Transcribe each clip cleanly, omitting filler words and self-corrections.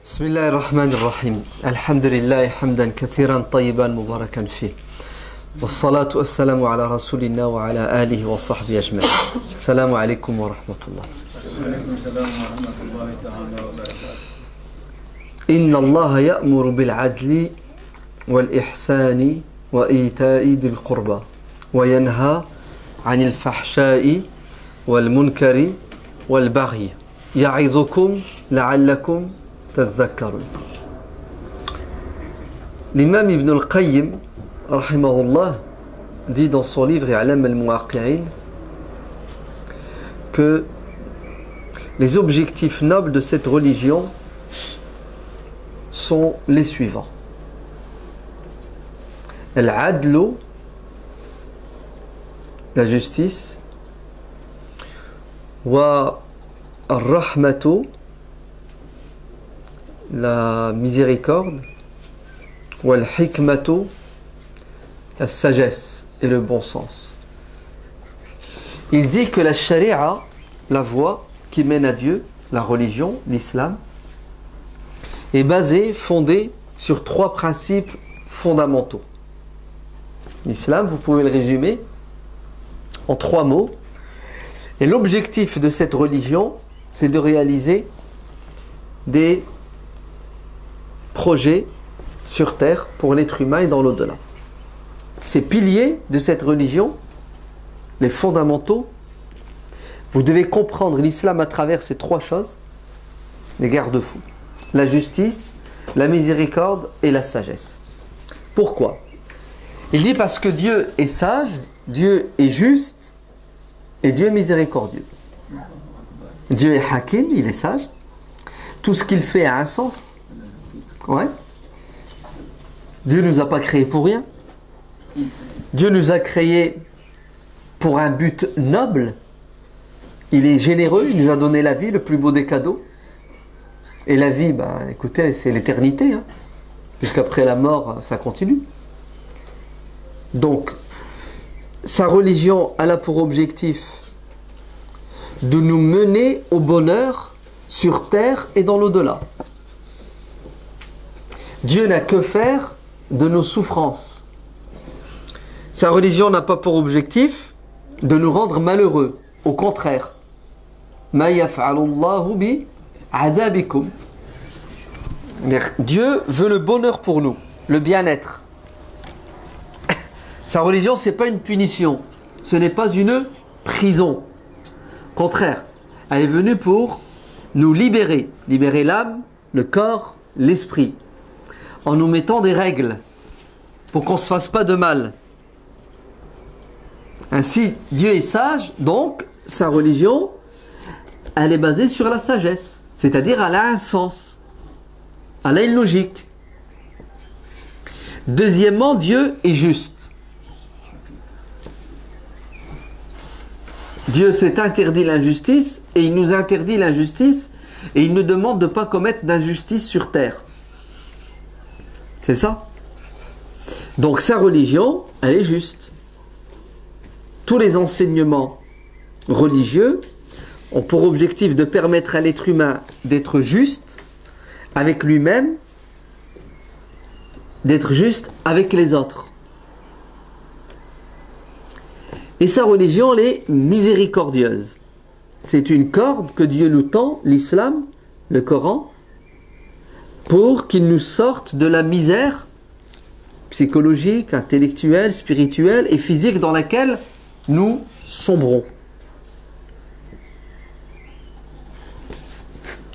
بسم الله الرحمن الرحيم الحمد لله حمدا كثيرا طيبا مباركا فيه والصلاة والسلام على رسول الله وعلى آله وصحبه أجمعين. السلام عليكم ورحمة الله. وعليكم السلام ورحمة الله تعالى وبركاته. إن الله يأمر بالعدل والإحسان وإيتاء ذي القربى وينهى عن الفحشاء والمنكر والبغي يعظكم لعلكم تذكرون. L'imam Ibn al-Qayyim rahimahullah dit dans son livre I'lam al-Muwaqqi'in que les objectifs nobles de cette religion sont les suivants. Al-adlu, la justice, wa al-rahmatu, la miséricorde, wa al-hikmatu, la sagesse et le bon sens. Il dit que la charia, la voie qui mène à Dieu, la religion, l'islam, est basée, fondée sur trois principes fondamentaux. L'islam, vous pouvez le résumer en trois mots. Et l'objectif de cette religion, c'est de réaliser des projets sur terre pour l'être humain et dans l'au-delà. Ces piliers de cette religion, les fondamentaux, vous devez comprendre l'islam à travers ces trois choses, les garde-fous: la justice, la miséricorde et la sagesse. Pourquoi? Il dit parce que Dieu est sage, Dieu est juste et Dieu est miséricordieux. Dieu est hakim, il est sage. Tout ce qu'il fait a un sens. Ouais. Dieu ne nous a pas créés pour rien. Dieu nous a créés pour un but noble. Il est généreux, il nous a donné la vie, le plus beau des cadeaux. Et la vie, écoutez, c'est l'éternité. Hein. Puisqu'après la mort, ça continue. Donc, sa religion a pour objectif de nous mener au bonheur sur terre et dans l'au-delà. Dieu n'a que faire de nos souffrances. Sa religion n'a pas pour objectif de nous rendre malheureux. Au contraire. Ma yaf'alullahu bi adabikum. Dieu veut le bonheur pour nous, le bien-être. Sa religion, ce n'est pas une punition, ce n'est pas une prison. Au contraire, elle est venue pour nous libérer, libérer l'âme, le corps, l'esprit, en nous mettant des règles pour qu'on ne se fasse pas de mal. Ainsi, Dieu est sage, donc sa religion, elle est basée sur la sagesse, c'est-à-dire elle a un sens, elle a une logique. Deuxièmement, Dieu est juste. Dieu s'est interdit l'injustice et il nous interdit l'injustice et il nous demande de ne pas commettre d'injustice sur terre. C'est ça? Donc sa religion, elle est juste. Tous les enseignements religieux ont pour objectif de permettre à l'être humain d'être juste avec lui-même, d'être juste avec les autres. Et sa religion, elle est miséricordieuse. C'est une corde que Dieu nous tend, l'islam, le Coran, pour qu'il nous sorte de la misère psychologique, intellectuelle, spirituelle et physique dans laquelle nous sombrons.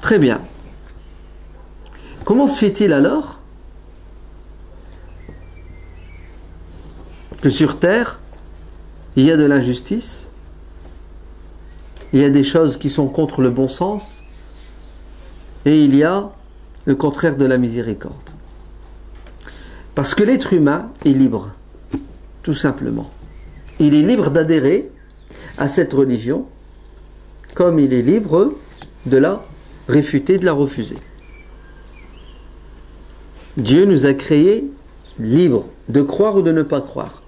Très bien. Comment se fait-il alors que sur terre, il y a de l'injustice, il y a des choses qui sont contre le bon sens, et il y a le contraire de la miséricorde? Parce que l'être humain est libre, tout simplement. Il est libre d'adhérer à cette religion, comme il est libre de la réfuter, de la refuser. Dieu nous a créés libres de croire ou de ne pas croire.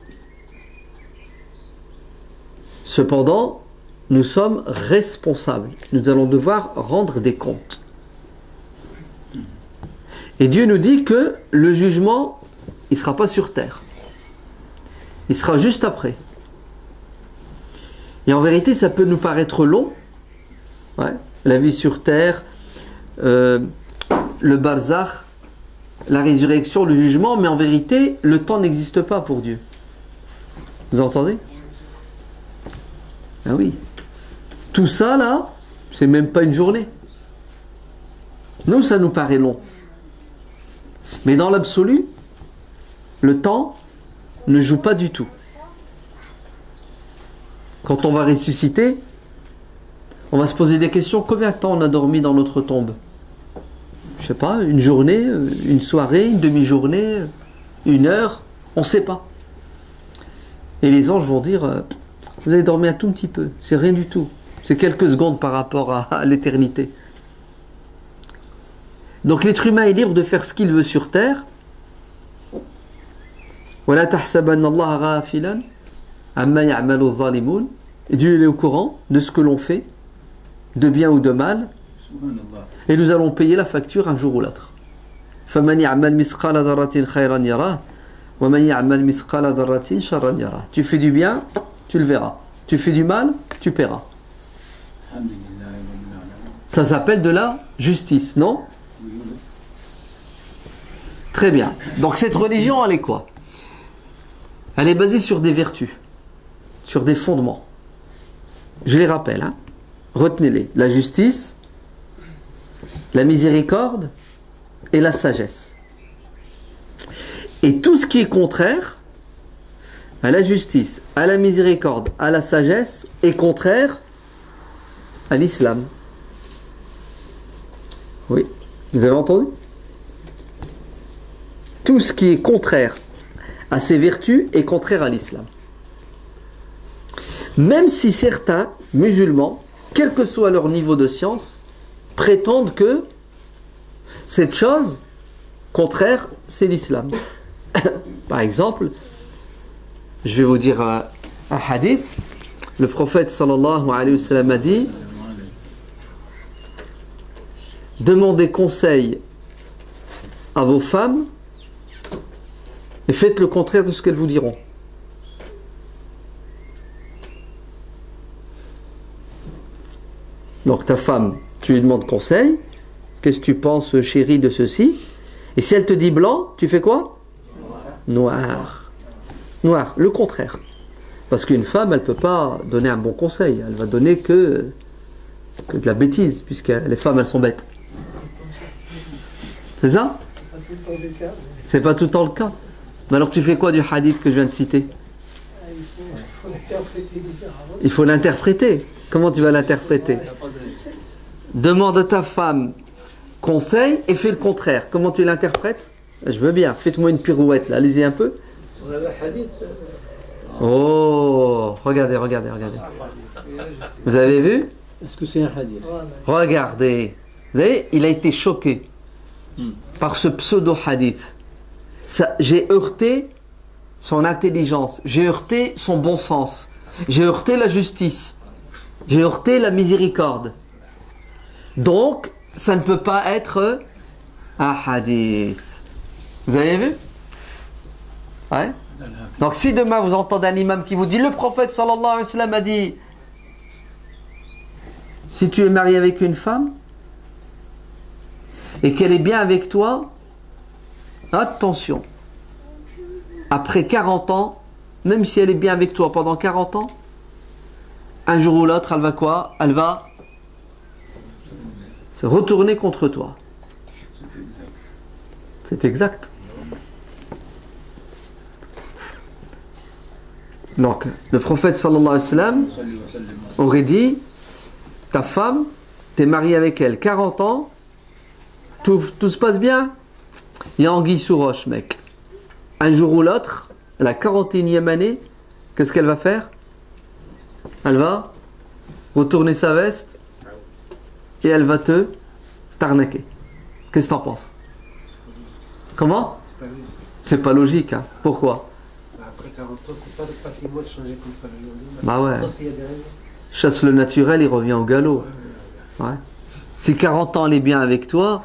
Cependant, nous sommes responsables. Nous allons devoir rendre des comptes. Et Dieu nous dit que le jugement, il ne sera pas sur terre. Il sera juste après. Et en vérité, ça peut nous paraître long. Ouais. La vie sur terre, le barzakh, la résurrection, le jugement, mais en vérité, le temps n'existe pas pour Dieu. Vous entendez? Ah oui. Tout ça là, c'est même pas une journée. Nous, ça nous paraît long. Mais dans l'absolu, le temps ne joue pas du tout. Quand on va ressusciter, on va se poser des questions. Combien de temps on a dormi dans notre tombe? Je sais pas, une journée, une soirée, une demi-journée, une heure, on ne sait pas. Et les anges vont dire, vous avez dormi un tout petit peu, c'est rien du tout. C'est quelques secondes par rapport à l'éternité. Donc l'être humain est libre de faire ce qu'il veut sur terre. وَلَا تَحْسَبَنَّ اللَّهَ غَافِلًا عَمَّا يَعْمَلُ الظَّالِمُونَ. Et Dieu est au courant de ce que l'on fait, de bien ou de mal. Et nous allons payer la facture un jour ou l'autre. فَمَنْ يَعْمَلْ مِثْقَالَ ذَرَّةٍ خَيْرًا يَرَهُ وَمَنْ يَعْمَلْ مِثْقَالَ ذَرَّةٍ شَرًّا يَرَهُ. Tu fais du bien, tu le verras. Tu fais du mal, tu paieras. Ça s'appelle de la justice, non? Très bien. Donc cette religion, elle est quoi? Elle est basée sur des vertus, sur des fondements. Je les rappelle, hein? Retenez-les. La justice, la miséricorde et la sagesse. Et tout ce qui est contraire à la justice, à la miséricorde, à la sagesse, est contraire à l'islam. Oui, vous avez entendu? Tout ce qui est contraire à ces vertus est contraire à l'islam. Même si certains musulmans, quel que soit leur niveau de science, prétendent que cette chose contraire, c'est l'islam. Par exemple, je vais vous dire un hadith. Le prophète sallallahu alayhi wa sallam a dit: demandez conseil à vos femmes et faites le contraire de ce qu'elles vous diront. Donc ta femme, tu lui demandes conseil. Qu'est-ce que tu penses, chérie, de ceci? Et si elle te dit blanc, tu fais quoi? Noir. Noir, le contraire. Parce qu'une femme, elle ne peut pas donner un bon conseil. Elle va donner que de la bêtise, puisque les femmes, elles sont bêtes. C'est ça? C'est pas tout le temps le cas. Mais alors tu fais quoi du hadith que je viens de citer? Il faut l'interpréter. Comment tu vas l'interpréter? Demande à ta femme conseil et fais le contraire. Comment tu l'interprètes? Je veux bien. Faites-moi une pirouette là. Allez-y un peu. Oh, regardez. Vous avez vu? Est-ce que c'est un hadith? Regardez. Vous savez, il a été choqué par ce pseudo-hadith. J'ai heurté son intelligence, j'ai heurté son bon sens, j'ai heurté la justice, j'ai heurté la miséricorde. Donc, ça ne peut pas être un hadith. Vous avez vu? Ouais. Donc, si demain vous entendez un imam qui vous dit, le prophète sallallahu alayhi wa sallam a dit, si tu es marié avec une femme et qu'elle est bien avec toi, attention, après 40 ans, même si elle est bien avec toi pendant 40 ans, un jour ou l'autre, elle va quoi? Elle va se retourner contre toi. C'est exact. Donc, le prophète sallallahu alayhi wa sallam aurait dit, ta femme, tu es marié avec elle 40 ans, tout se passe bien? Il y a anguille sous roche, mec. Un jour ou l'autre, la 41e année, qu'est-ce qu'elle va faire? Elle va retourner sa veste et elle va te t'arnaquer. Qu'est-ce que t'en penses? Comment? C'est pas logique, hein. Pourquoi? Après 40 ans, c'est pas facilement de changer comme ça. Bah ouais. Chasse le naturel, il revient au galop. Ouais. Si 40 ans elle est bien avec toi,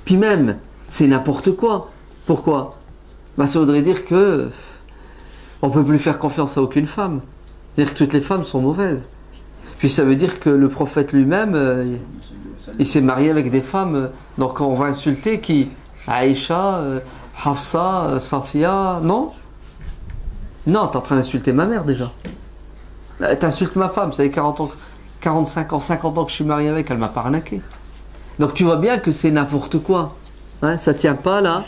Puis même, c'est n'importe quoi. Pourquoi? Ben, ça voudrait dire que on ne peut plus faire confiance à aucune femme. C'est-à-dire que toutes les femmes sont mauvaises. Puis ça veut dire que le prophète lui-même, il s'est marié avec des femmes. Donc on va insulter qui? Aïcha, Hafsa, Safia, non? Non, tu es en train d'insulter ma mère déjà. Tu insultes ma femme, ça fait 40 ans, 45 ans, 50 ans que je suis marié avec, elle m'a pas arnaqué. Donc tu vois bien que c'est n'importe quoi. Hein, ça ne tient pas là,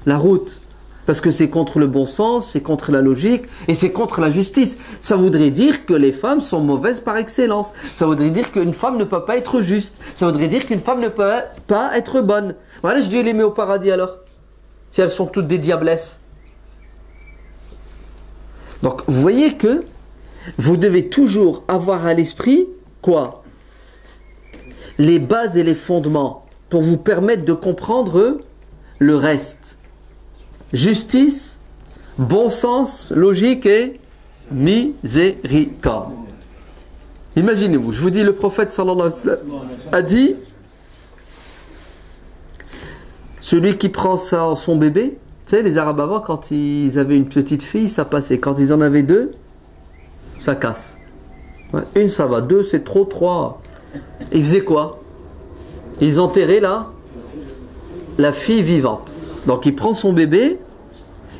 la route. Parce que c'est contre le bon sens, c'est contre la logique et c'est contre la justice. Ça voudrait dire que les femmes sont mauvaises par excellence. Ça voudrait dire qu'une femme ne peut pas être juste. Ça voudrait dire qu'une femme ne peut pas être bonne. Voilà, je Dieu les met au paradis alors. Si elles sont toutes des diablesses. Donc vous voyez que vous devez toujours avoir à l'esprit quoi? Les bases et les fondements pour vous permettre de comprendre le reste. Justice, bon sens, logique et miséricorde. Imaginez-vous, je vous dis, le prophète sallallahu alayhi wa sallam a dit, celui qui prend son bébé, tu sais, les Arabes avant, quand ils avaient une petite fille, ça passait. Quand ils en avaient deux, ça casse. Ouais, une, ça va. Deux, c'est trop. Trois. Ils faisaient quoi? Ils enterraient la fille vivante. Donc il prend son bébé,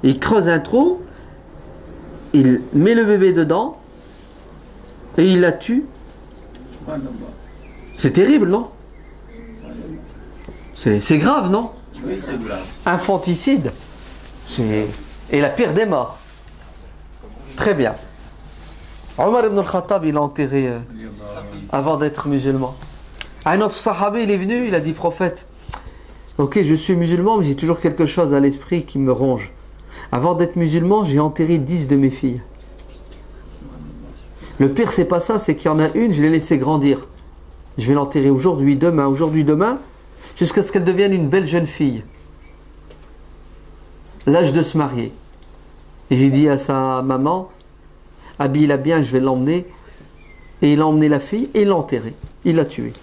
il creuse un trou, il met le bébé dedans et il la tue. C'est terrible, non? C'est grave, non? Oui, c'est grave. Infanticide. Et la pire des morts. Très bien. Omar ibn al-Khattab, il a enterré avant d'être musulman. Un autre sahabi, il est venu, il a dit, prophète, ok, je suis musulman, mais j'ai toujours quelque chose à l'esprit qui me ronge. Avant d'être musulman, j'ai enterré 10 de mes filles. Le pire, c'est pas ça, c'est qu'il y en a une, je l'ai laissée grandir. Je vais l'enterrer aujourd'hui, demain, jusqu'à ce qu'elle devienne une belle jeune fille. L'âge de se marier. Et j'ai dit à sa maman, habille-la bien, je vais l'emmener. Et il a emmené la fille et il l'a enterrée. Il l'a tuée.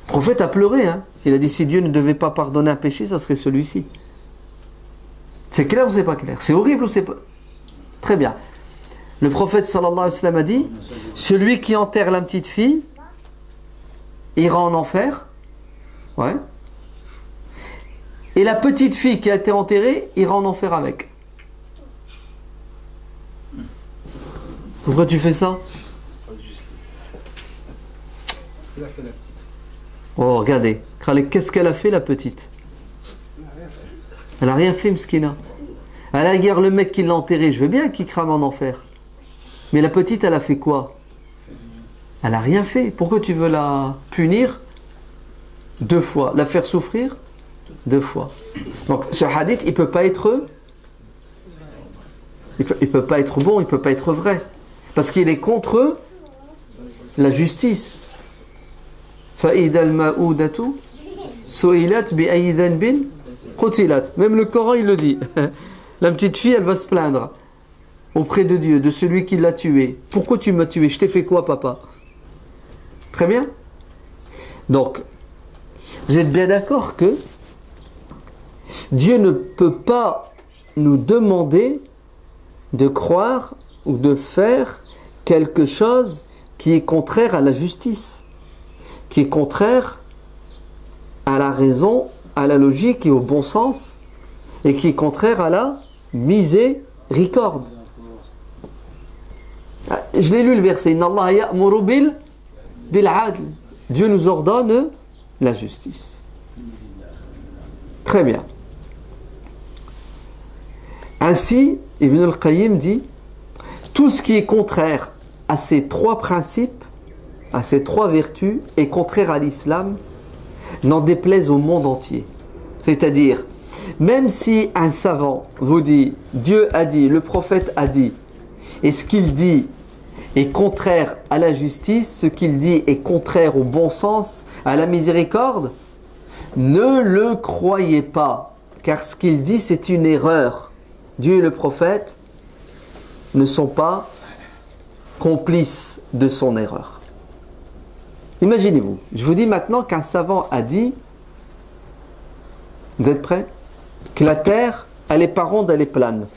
Le prophète a pleuré. Hein. Il a dit, si Dieu ne devait pas pardonner un péché, ça serait celui-ci. C'est clair ou c'est pas clair? C'est horrible ou c'est pas... Très bien. Le prophète sallallahu alayhi wa sallam a dit, celui qui enterre la petite fille ira en enfer. Ouais. Et la petite fille qui a été enterrée ira en enfer avec. Pourquoi tu fais ça? Oh, regardez. Qu'est-ce qu'elle a fait, la petite? Elle n'a rien fait, Mskina. À la guerre, le mec qui l'a enterré, je veux bien qu'il crame en enfer. Mais la petite, elle a fait quoi? Elle n'a rien fait. Pourquoi tu veux la punir 2 fois? La faire souffrir 2 fois. Donc, ce hadith, il ne peut pas être... Il peut pas être bon, il ne peut pas être vrai. Parce qu'il est contre la justice. فَإِذَا الْمَؤُودَةُ سُئِلَتْ بِأَيِّ ذَنْبٍ قُتِلَتْ. Même le Coran, il le dit. La petite fille, elle va se plaindre auprès de Dieu, de celui qui l'a tuée. Pourquoi tu m'as tué? Je t'ai fait quoi, papa? Très bien. Donc, vous êtes bien d'accord que Dieu ne peut pas nous demander de croire ou de faire quelque chose qui est contraire à la justice, qui est contraire à la raison, à la logique et au bon sens, et qui est contraire à la miséricorde. Je l'ai lu le verset, Inna Allah ya'muru bil adl. Dieu nous ordonne la justice. Très bien. Ainsi, Ibn al-Qayyim dit, tout ce qui est contraire à ces 3 principes, à ces 3 vertus, est contraire à l'islam, n'en déplaise au monde entier. C'est-à-dire, même si un savant vous dit, Dieu a dit, le prophète a dit, et ce qu'il dit est contraire à la justice, ce qu'il dit est contraire au bon sens, à la miséricorde, ne le croyez pas, car ce qu'il dit c'est une erreur. Dieu et le prophète ne sont pas complices de son erreur. Imaginez-vous, je vous dis maintenant qu'un savant a dit, vous êtes prêts? Que la Terre, elle n'est pas ronde, elle est plane.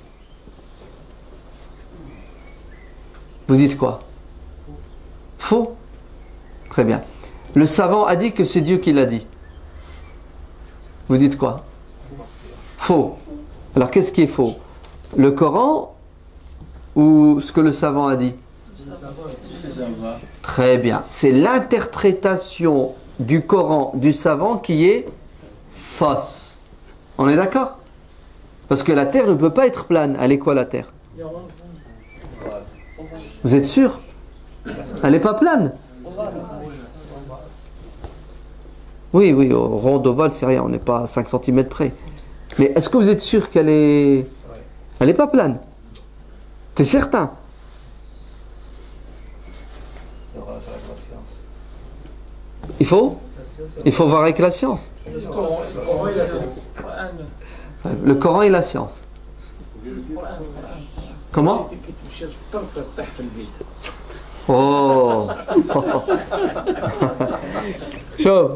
Vous dites quoi? Faux? Très bien. Le savant a dit que c'est Dieu qui l'a dit. Vous dites quoi? Faux. Alors qu'est-ce qui est faux? Le Coran ou ce que le savant a dit? Très bien. C'est l'interprétation du Coran du savant qui est fausse. On est d'accord? Parce que la terre ne peut pas être plane. Elle est quoi la terre? Vous êtes sûr? Elle n'est pas plane? Oui, oui, rond ovale, c'est rien. On n'est pas à 5 cm près. Mais est-ce que vous êtes sûr qu'elle est... Elle n'est pas plane? C'est certain? Il faut voir avec la science. Le Coran et la science. Comment? Oh. Chaud.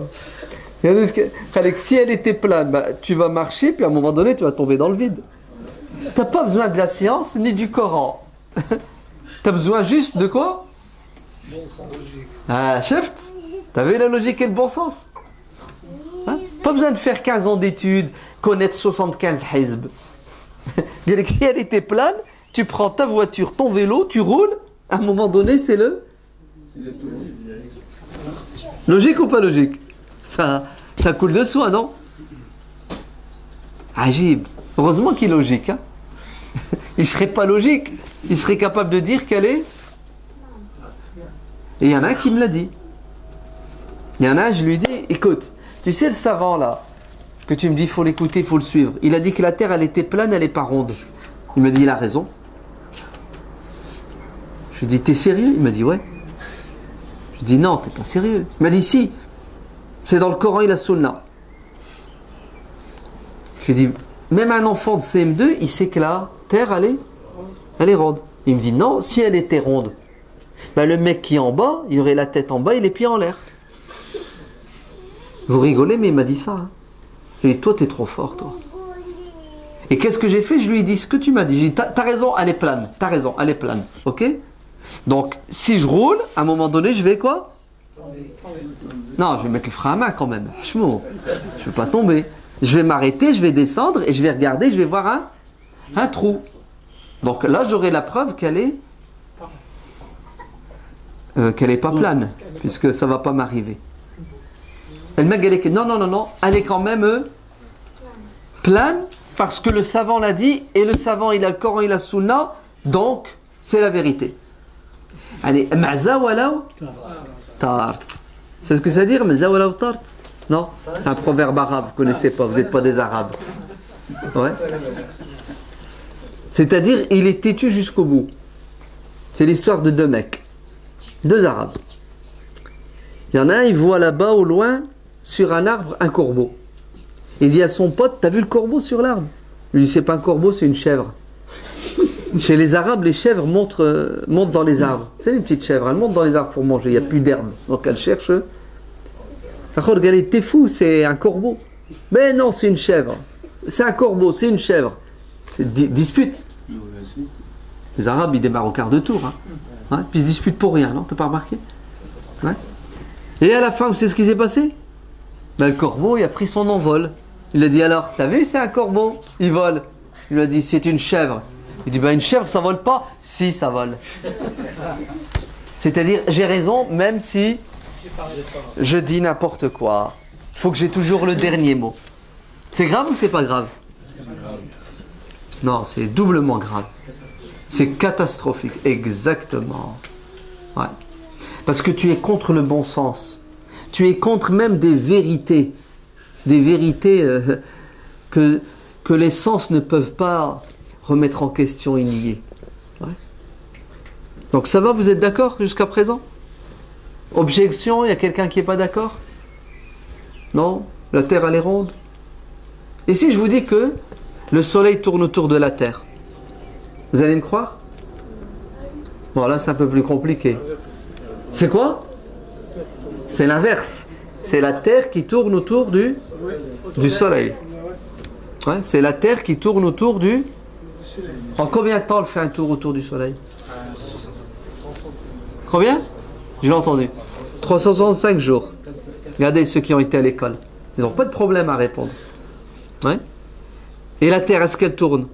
Si elle était plane, bah, tu vas marcher, puis à un moment donné, tu vas tomber dans le vide. Tu n'as pas besoin de la science ni du Coran. Tu as besoin juste de quoi? Ah, chef, tu as vu la logique et le bon sens? Hein? Pas besoin de faire 15 ans d'études, connaître 75 hizb. Si elle était plane, tu prends ta voiture, ton vélo, tu roules, à un moment donné, c'est le... Logique ou pas logique? Ça coule de soi, non? Agib. Heureusement qu'il est logique. Hein? Il serait pas logique. Il serait capable de dire qu'elle est... Et il y en a un qui me l'a dit. Il y en a un, je lui dis, écoute, tu sais le savant là, que tu me dis, il faut l'écouter, il faut le suivre. Il a dit que la terre, elle était plane, elle n'est pas ronde. Il me dit, il a raison. Je lui dis, t'es sérieux? Il m'a dit, ouais. Je lui dis, non, t'es pas sérieux. Il m'a dit, si. C'est dans le Coran et la Sunna. Je lui dis, même un enfant de CM2, il sait que la terre, elle est ronde. Il me dit, non, si elle était ronde, ben le mec qui est en bas, il aurait la tête en bas et les pieds en l'air. Vous rigolez, mais il m'a dit ça. Hein. Je lui ai dit, toi, t'es trop fort, toi. Et qu'est-ce que j'ai fait? Je lui ai dit ce que tu m'as dit. J'ai dit, t'as raison, elle est plane. T'as raison, elle est plane. Ok? Donc, si je roule, à un moment donné, je vais quoi? Non, je vais mettre le frein à main quand même. Je ne vais pas tomber. Je vais m'arrêter, je vais descendre et je vais regarder, je vais voir un trou. Donc là, j'aurai la preuve qu'elle est pas plane, puisque ça ne va pas m'arriver. Elle m'a dit que non, elle est quand même plane, parce que le savant l'a dit, et le savant, il a le Coran et la Sunna, donc c'est la vérité. Allez, ma'za walaw tart. C'est ce que ça veut dire, ma'za walaw tart? Non, c'est un proverbe arabe, vous ne connaissez pas, vous n'êtes pas des arabes. Ouais. C'est-à-dire, il est têtu jusqu'au bout. C'est l'histoire de deux mecs, deux arabes. Il y en a un, il voit là-bas au loin, sur un arbre, un corbeau. Il dit à son pote, t'as vu le corbeau sur l'arbre? Il lui dit, c'est pas un corbeau, c'est une chèvre. Chez les Arabes, les chèvres montent dans les arbres. C'est les petites chèvres, elles montent dans les arbres pour manger, il n'y a plus d'herbe. Donc elles cherchent. Regardez, t'es fou, c'est un corbeau. Mais non, c'est une chèvre. C'est un corbeau, c'est une chèvre. C'est dispute. Les Arabes, ils démarrent au quart de tour. Hein. Ouais, puis ils se disputent pour rien, non? T'as pas remarqué? Ouais. Et à la fin, vous savez ce qui s'est passé? Ben, le corbeau, il a pris son envol. Il a dit, alors, t'as vu, c'est un corbeau, il vole. Il lui a dit, c'est une chèvre. Il dit, ben, une chèvre, ça vole pas? Si, ça vole. C'est-à-dire, j'ai raison, même si je dis n'importe quoi. Il faut que j'ai toujours le dernier mot. C'est grave ou c'est pas grave? Non, c'est doublement grave. C'est catastrophique, exactement. Ouais. Parce que tu es contre le bon sens. Tu es contre même des vérités que les sens ne peuvent pas remettre en question et nier. Ouais. Donc ça va, vous êtes d'accord jusqu'à présent? Objection, il y a quelqu'un qui n'est pas d'accord? Non? La Terre elle est ronde? Et si je vous dis que le Soleil tourne autour de la Terre, vous allez me croire? Bon, là c'est un peu plus compliqué. C'est quoi? C'est l'inverse. C'est la Terre qui tourne autour du Soleil. Ouais, c'est la Terre qui tourne autour du... En combien de temps elle fait un tour autour du Soleil? Combien? J'ai entendu. 365 jours. Regardez ceux qui ont été à l'école. Ils n'ont pas de problème à répondre. Ouais. Et la Terre, est-ce qu'elle tourne?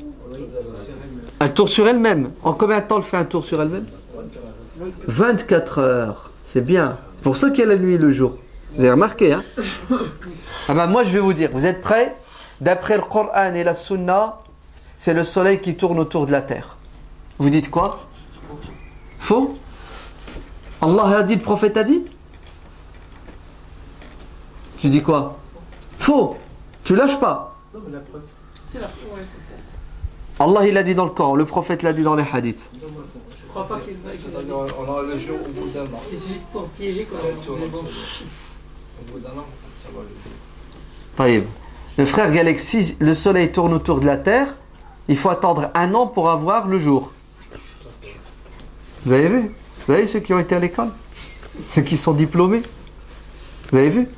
Elle tourne sur elle-même. En combien de temps elle fait un tour sur elle-même? 24 heures. C'est bien. C'est pour ça qu'il y a la nuit et le jour. Vous avez remarqué, hein? Ah ben moi je vais vous dire, vous êtes prêts? D'après le Coran et la Sunna, c'est le soleil qui tourne autour de la terre. Vous dites quoi? Faux? Allah a dit, le prophète a dit? Tu dis quoi? Faux. Tu lâches pas. Non, mais la preuve. C'est la preuve. Allah il a dit dans le Coran, le prophète l'a dit dans les hadiths. Je crois pas qu'il va. On a le jour au bout d'un an. C'est juste pour piéger quand même. Au bout d'un an, ça va le Taïb. Le frère Galek, si le soleil tourne autour de la terre, il faut attendre 1 an pour avoir le jour. Vous avez vu? Vous avez ceux qui ont été à l'école? Ceux qui sont diplômés? Vous avez vu?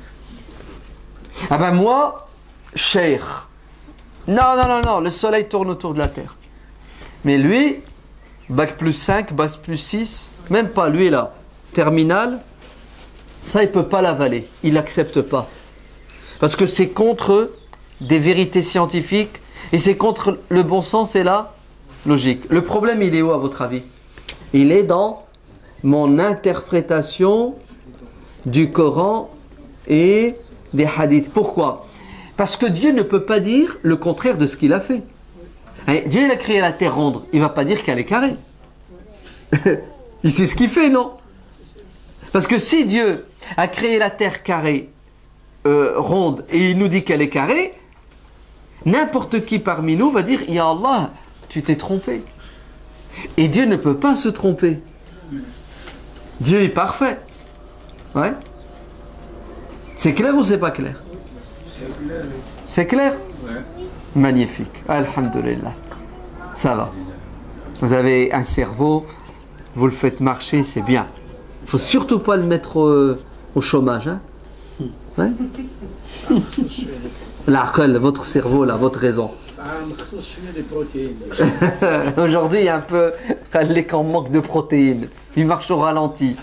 Ah ben moi, cheikh. Non, le soleil tourne autour de la terre. Mais lui, bac plus 5, bac plus 6, même pas lui là, terminal, ça il ne peut pas l'avaler, il n'accepte pas. Parce que c'est contre des vérités scientifiques et c'est contre le bon sens et la logique. Le problème il est où à votre avis? Il est dans mon interprétation du Coran et des hadiths. Pourquoi? Parce que Dieu ne peut pas dire le contraire de ce qu'il a fait. Dieu il a créé la terre ronde, il ne va pas dire qu'elle est carrée. Il sait ce qu'il fait, non? Parce que si Dieu a créé la terre carrée, ronde, et il nous dit qu'elle est carrée, n'importe qui parmi nous va dire, Ya Allah, tu t'es trompé. Et Dieu ne peut pas se tromper. Dieu est parfait. Ouais. C'est clair ou c'est pas clair? C'est clair? Ouais. Magnifique. Alhamdulillah. Ça va. Vous avez un cerveau, vous le faites marcher, c'est bien. Il ne faut surtout pas le mettre au chômage. Hein? Ouais? L'aql, votre cerveau, là, votre raison. Aujourd'hui, il y a un peu les qu'on manque de protéines. Il marche au ralenti.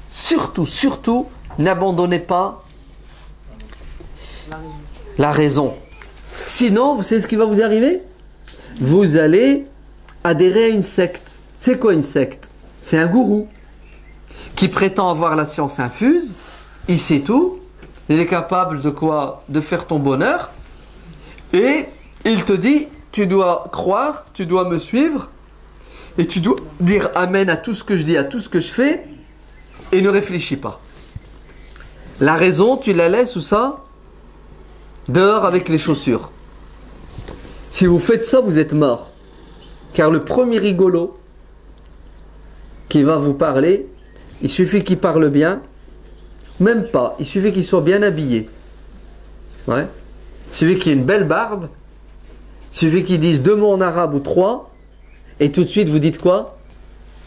Surtout, n'abandonnez pas la raison. Sinon, vous savez ce qui va vous arriver? Vous allez adhérer à une secte. C'est quoi une secte? C'est un gourou qui prétend avoir la science infuse. Il sait tout. Il est capable de quoi? De faire ton bonheur. Et il te dit, tu dois croire, tu dois me suivre. Et tu dois dire amen à tout ce que je dis, à tout ce que je fais. Et ne réfléchis pas. La raison, tu la laisses où ça? Dehors avec les chaussures. Si vous faites ça, vous êtes mort. Car le premier rigolo qui va vous parler, il suffit qu'il parle bien. Même pas, il suffit qu'il soit bien habillé. Ouais. Il suffit qu'il ait une belle barbe. Il suffit qu'il dise 2 mots en arabe ou 3. Et tout de suite, vous dites quoi?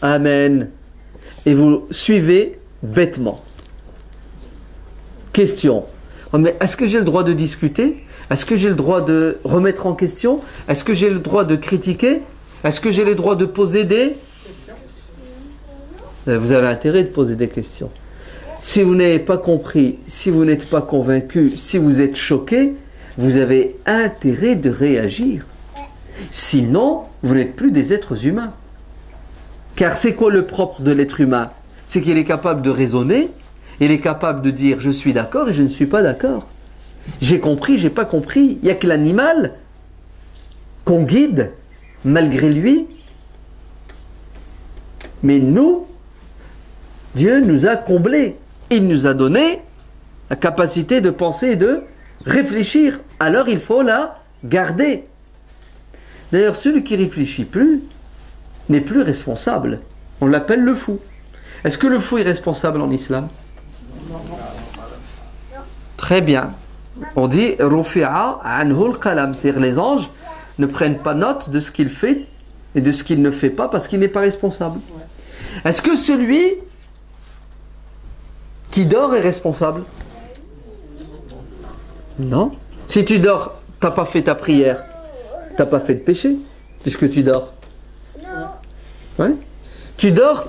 Amen. Et vous suivez bêtement. Question. Oh, mais est-ce que j'ai le droit de discuter? Est-ce que j'ai le droit de remettre en question? Est-ce que j'ai le droit de critiquer? Est-ce que j'ai le droit de poser des... Vous avez intérêt de poser des questions. Si vous n'avez pas compris, si vous n'êtes pas convaincu, si vous êtes choqué, vous avez intérêt de réagir. Sinon, vous n'êtes plus des êtres humains. Car c'est quoi le propre de l'être humain? C'est qu'il est capable de raisonner, il est capable de dire je suis d'accord et je ne suis pas d'accord. J'ai compris, j'ai pas compris. Il n'y a que l'animal qu'on guide malgré lui. Mais nous, Dieu nous a comblés. Il nous a donné la capacité de penser et de réfléchir. Alors il faut la garder. D'ailleurs, celui qui ne réfléchit plus n'est plus responsable. On l'appelle le fou. Est-ce que le fou est responsable en islam? Très bien. On dit Rufi'a anhul qalam, c'est-à-dire les anges ne prennent pas note de ce qu'il fait et de ce qu'il ne fait pas parce qu'il n'est pas responsable. Est-ce que celui Qui dort est responsable? Non. Si tu dors, t'as pas fait ta prière, t'as pas fait de péché, puisque tu dors. Ouais. Tu dors,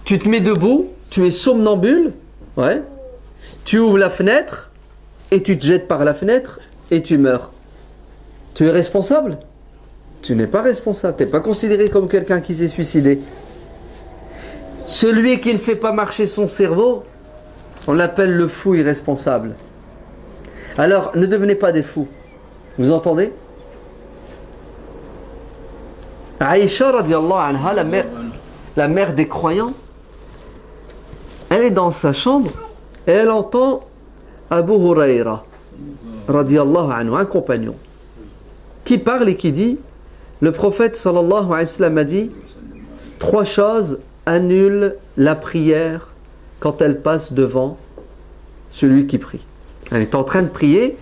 tu te mets debout, tu es somnambule, ouais. Tu ouvres la fenêtre et tu te jettes par la fenêtre et tu meurs. Tu es responsable? Tu n'es pas responsable, tu n'es pas considéré comme quelqu'un qui s'est suicidé. Celui qui ne fait pas marcher son cerveau, on l'appelle le fou irresponsable. Alors, ne devenez pas des fous. Vous entendez? Aïcha radiallahu anha, la mère des croyants, elle est dans sa chambre et elle entend Abu Huraira radiallahu anhu, un compagnon, qui parle et qui dit: le prophète sallallahu alayhi wa sallam a dit 3 choses annulent la prière quand elle passe devant celui qui prie. Elle est en train de prier.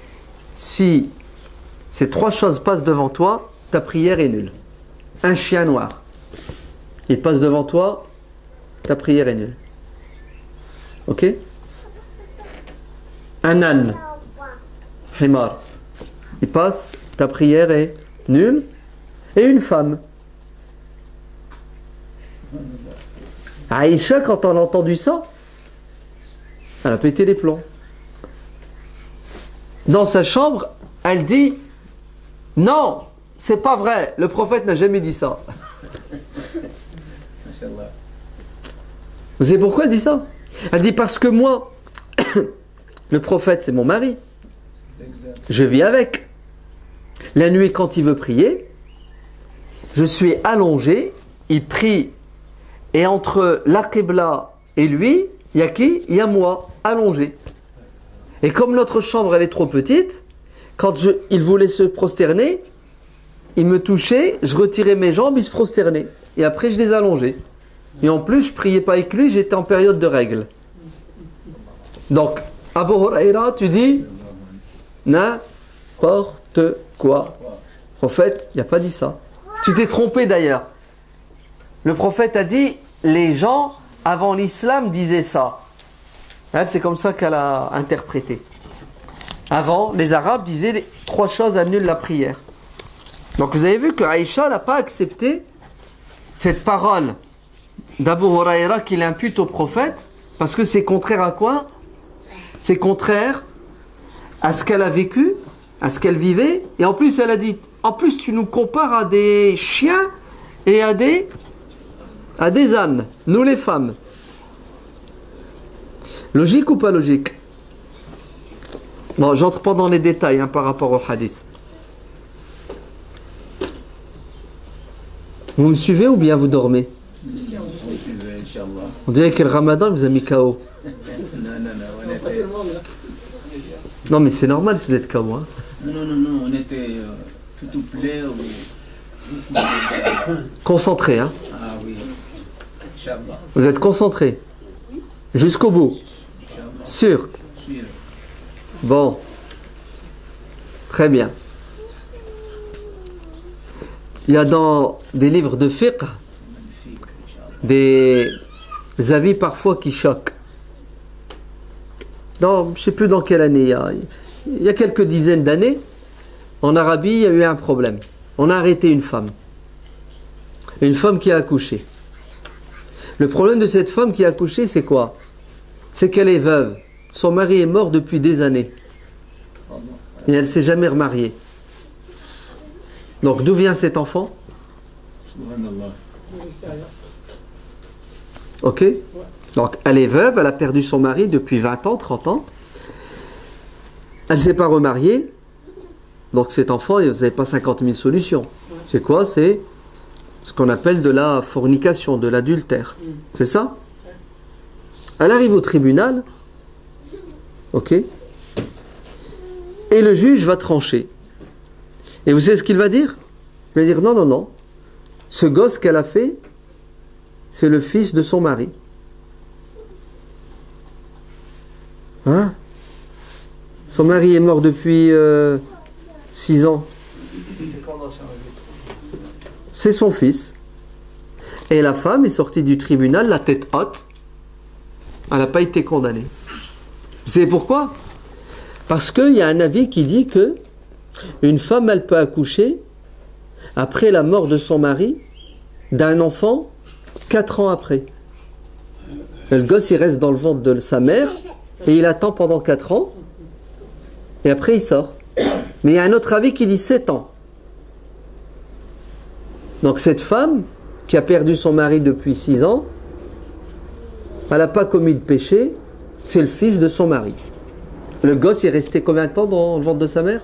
Si ces 3 choses passent devant toi, ta prière est nulle. Un chien noir, il passe devant toi, ta prière est nulle. Ok? Un âne, himar, il passe, ta prière est nulle. Et une femme. Aïcha, quand elle a entendu ça, elle a pété les plombs. Dans sa chambre, elle dit: non, c'est pas vrai, le prophète n'a jamais dit ça. Vous savez pourquoi elle dit ça? Elle dit: parce que moi, le prophète c'est mon mari, je vis avec. La nuit, quand il veut prier, je suis allongé, il prie, et entre la Qibla et lui, il y a qui? Il y a moi, allongé. Et comme notre chambre elle est trop petite, quand il voulait se prosterner, il me touchait, je retirais mes jambes, il se prosternait. Et après je les allongeais. Et en plus, je priais pas avec lui, j'étais en période de règles. Donc, Abu Huraira, tu dis n'importe quoi. Le prophète, il n'a pas dit ça. Tu t'es trompé d'ailleurs. Le prophète a dit, les gens avant l'islam disaient ça. C'est comme ça qu'elle a interprété. Avant, les Arabes disaient les 3 choses annulent la prière. Donc vous avez vu que Aïcha n'a pas accepté cette parole d'Abu Huraira qu'il impute au prophète, parce que c'est contraire à quoi? C'est contraire à ce qu'elle a vécu, à ce qu'elle vivait. Et en plus elle a dit, en plus tu nous compares à des chiens et à des ânes, nous les femmes. Logique ou pas logique? Bon, j'entre pas dans les détails par rapport au hadith. Vous me suivez ou bien vous dormez? On dirait que le ramadan vous a mis KO. Non mais c'est normal si vous êtes KO. Hein. Non, on était tout plein. Concentré, hein? Ah oui. Inch'Allah. Vous êtes concentré jusqu'au bout? Sûr? Sûr. Bon. Très bien. Il y a dans des livres de fiqh des avis parfois qui choquent. Je ne sais plus dans quelle année, il y a quelques dizaines d'années, en Arabie, il y a eu un problème. On a arrêté une femme. Une femme qui a accouché. Le problème de cette femme qui a accouché, c'est quoi? C'est qu'elle est veuve. Son mari est mort depuis des années. Et elle ne s'est jamais remariée. Donc d'où vient cet enfant? Ok? Donc elle est veuve, elle a perdu son mari depuis 20 ans, 30 ans. Elle ne s'est pas remariée. Donc cet enfant, vous n'avez pas 50 000 solutions. C'est quoi? C'est ce qu'on appelle de la fornication, de l'adultère. C'est ça? Elle arrive au tribunal. Ok? Et le juge va trancher. Et vous savez ce qu'il va dire? Il va dire non. Ce gosse qu'elle a fait, c'est le fils de son mari. Hein? Son mari est mort depuis 6 ans. C'est son fils. Et la femme est sortie du tribunal, la tête haute. Elle n'a pas été condamnée. Vous savez pourquoi? Parce qu'il y a un avis qui dit que une femme, elle peut accoucher après la mort de son mari d'un enfant 4 ans après. Le gosse, il reste dans le ventre de sa mère et il attend pendant 4 ans et après il sort. Mais il y a un autre avis qui dit 7 ans. Donc cette femme qui a perdu son mari depuis 6 ans, elle n'a pas commis de péché, c'est le fils de son mari. Le gosse est resté combien de temps dans le ventre de sa mère?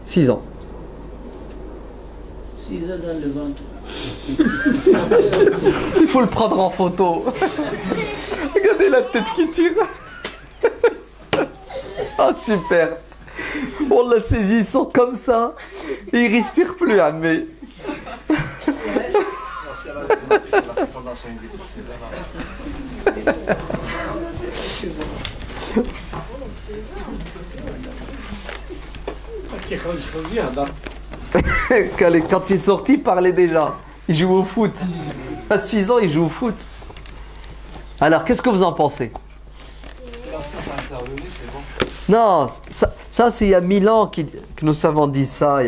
6 ans. 6 ans dans le ventre. Il faut le prendre en photo. Regardez la tête qui tire. Ah super. On l'a saisi, ils sont comme ça. Et il respire plus, hein, mais... Quand il est sorti, il parlait déjà. Il joue au foot. À 6 ans, il joue au foot. Alors, qu'est-ce que vous en pensez? Non, ça c'est il y a 1000 ans que nos savants disent ça.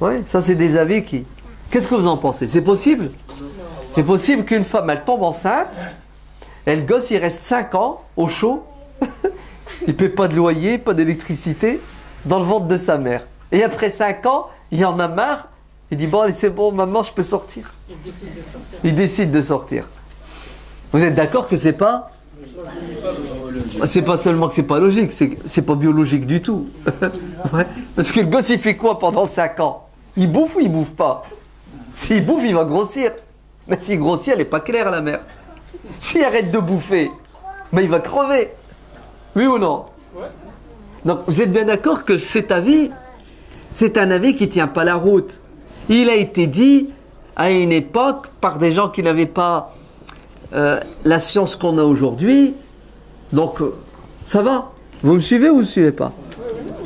Ouais, ça c'est des avis qui... Qu'est-ce que vous en pensez? C'est possible? C'est possible qu'une femme, elle tombe enceinte, et le gosse, il reste 5 ans au chaud, il ne paie pas de loyer, pas d'électricité, dans le ventre de sa mère. Et après 5 ans, il en a marre, il dit, bon, allez, c'est bon, maman, je peux sortir. Il décide de sortir. Vous êtes d'accord que c'est pas... C'est pas seulement que c'est pas logique, c'est pas biologique du tout. Ouais. Parce que le gosse, il fait quoi pendant 5 ans? Il bouffe ou il bouffe pas? S'il bouffe, il va grossir. Mais s'il grossit, elle n'est pas claire, la mère. S'il arrête de bouffer, ben il va crever. Oui ou non? Donc, vous êtes bien d'accord que cet avis, c'est un avis qui ne tient pas la route. Il a été dit à une époque par des gens qui n'avaient pas la science qu'on a aujourd'hui. Donc, ça va? Vous me suivez ou vous ne me suivez pas?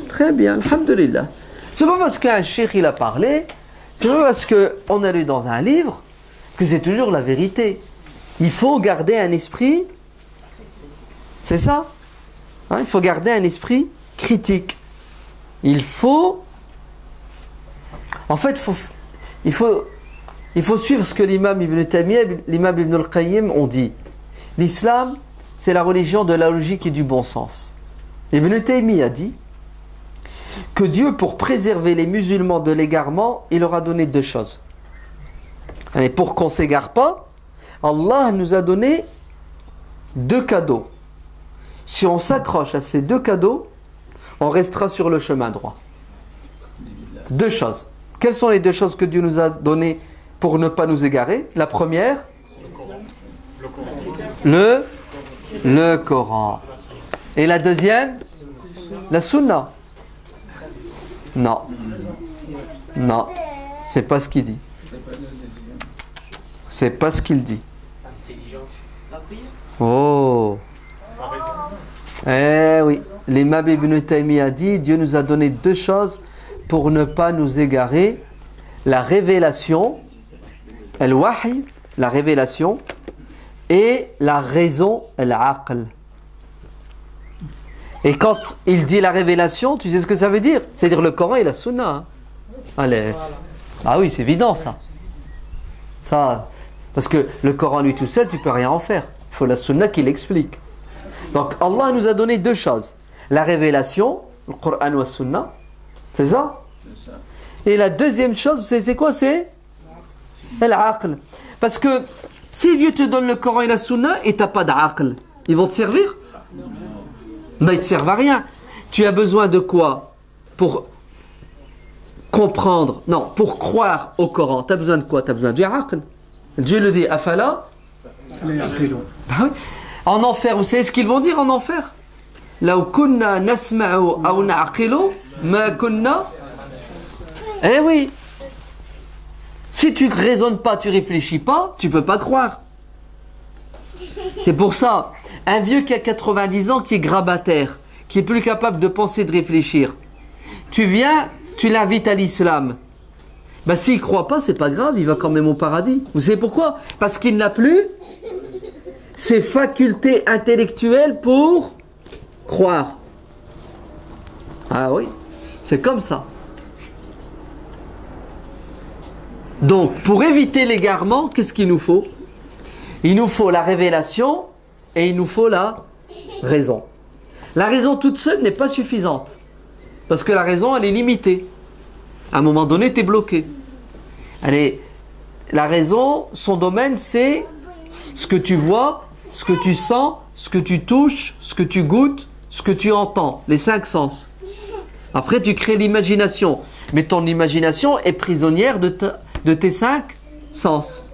Très bien, alhamdulillah. C'est pas parce qu'un cheikh il a parlé, c'est pas parce qu'on a lu dans un livre que c'est toujours la vérité. Il faut garder un esprit, c'est ça, hein, il faut garder un esprit critique. Il faut, en fait, il faut suivre ce que l'imam Ibn Taymiyyah, l'imam Ibn al-Qayyim ont dit. L'islam, c'est la religion de la logique et du bon sens. Ibn Taymiyyah a dit que Dieu, pour préserver les musulmans de l'égarement, il leur a donné 2 choses. Et pour qu'on ne s'égare pas, Allah nous a donné 2 cadeaux. Si on s'accroche à ces 2 cadeaux, on restera sur le chemin droit. 2 choses. Quelles sont les 2 choses que Dieu nous a données pour ne pas nous égarer? La première, le Coran. Et la deuxième, la Sunna. Non. Non. C'est pas ce qu'il dit. C'est pas ce qu'il dit. Oh. Eh oui. L'imam Ibn Taymiyyah a dit, Dieu nous a donné 2 choses pour ne pas nous égarer. La révélation, al-wahy, la révélation, et la raison, al-aql. Et quand il dit la révélation, tu sais ce que ça veut dire? C'est-à-dire le Coran et la Sunna. Hein. Allez. Ah oui, c'est évident ça. Ça, parce que le Coran lui tout seul, tu peux rien en faire. Il faut la Sunna qui l'explique. Donc Allah nous a donné 2 choses. La révélation, le Coran ou la Sunna. C'est ça? Et la deuxième chose, vous savez c'est quoi? C'est l'aql. Parce que si Dieu te donne le Coran et la Sunna et tu n'as pas d'aql, ils vont te servir? Ben, ils ne te servent à rien. Tu as besoin de quoi pour comprendre? Non, pour croire au Coran. Tu as besoin de quoi? Tu as besoin du aql. Dieu le dit, afala. Ben oui. En enfer, vous savez ce qu'ils vont dire en enfer? Law kunna nasma'u aw na'qilu ma kunna. Eh oui. Si tu ne raisonnes pas, tu réfléchis pas, tu ne peux pas croire. C'est pour ça, un vieux qui a 90 ans, qui est grabataire, qui est plus capable de penser, de réfléchir, tu viens, tu l'invites à l'islam. Ben, s'il ne croit pas, c'est pas grave, il va quand même au paradis. Vous savez pourquoi? Parce qu'il n'a plus ses facultés intellectuelles pour croire. Ah oui, c'est comme ça. Donc, pour éviter l'égarement, qu'est-ce qu'il nous faut? Il nous faut la révélation et il nous faut la raison. La raison toute seule n'est pas suffisante. Parce que la raison, elle est limitée. À un moment donné, tu es bloqué. La raison, son domaine, c'est ce que tu vois, ce que tu sens, ce que tu touches, ce que tu goûtes, ce que tu entends. Les 5 sens. Après, tu crées l'imagination. Mais ton imagination est prisonnière de tes 5 sens.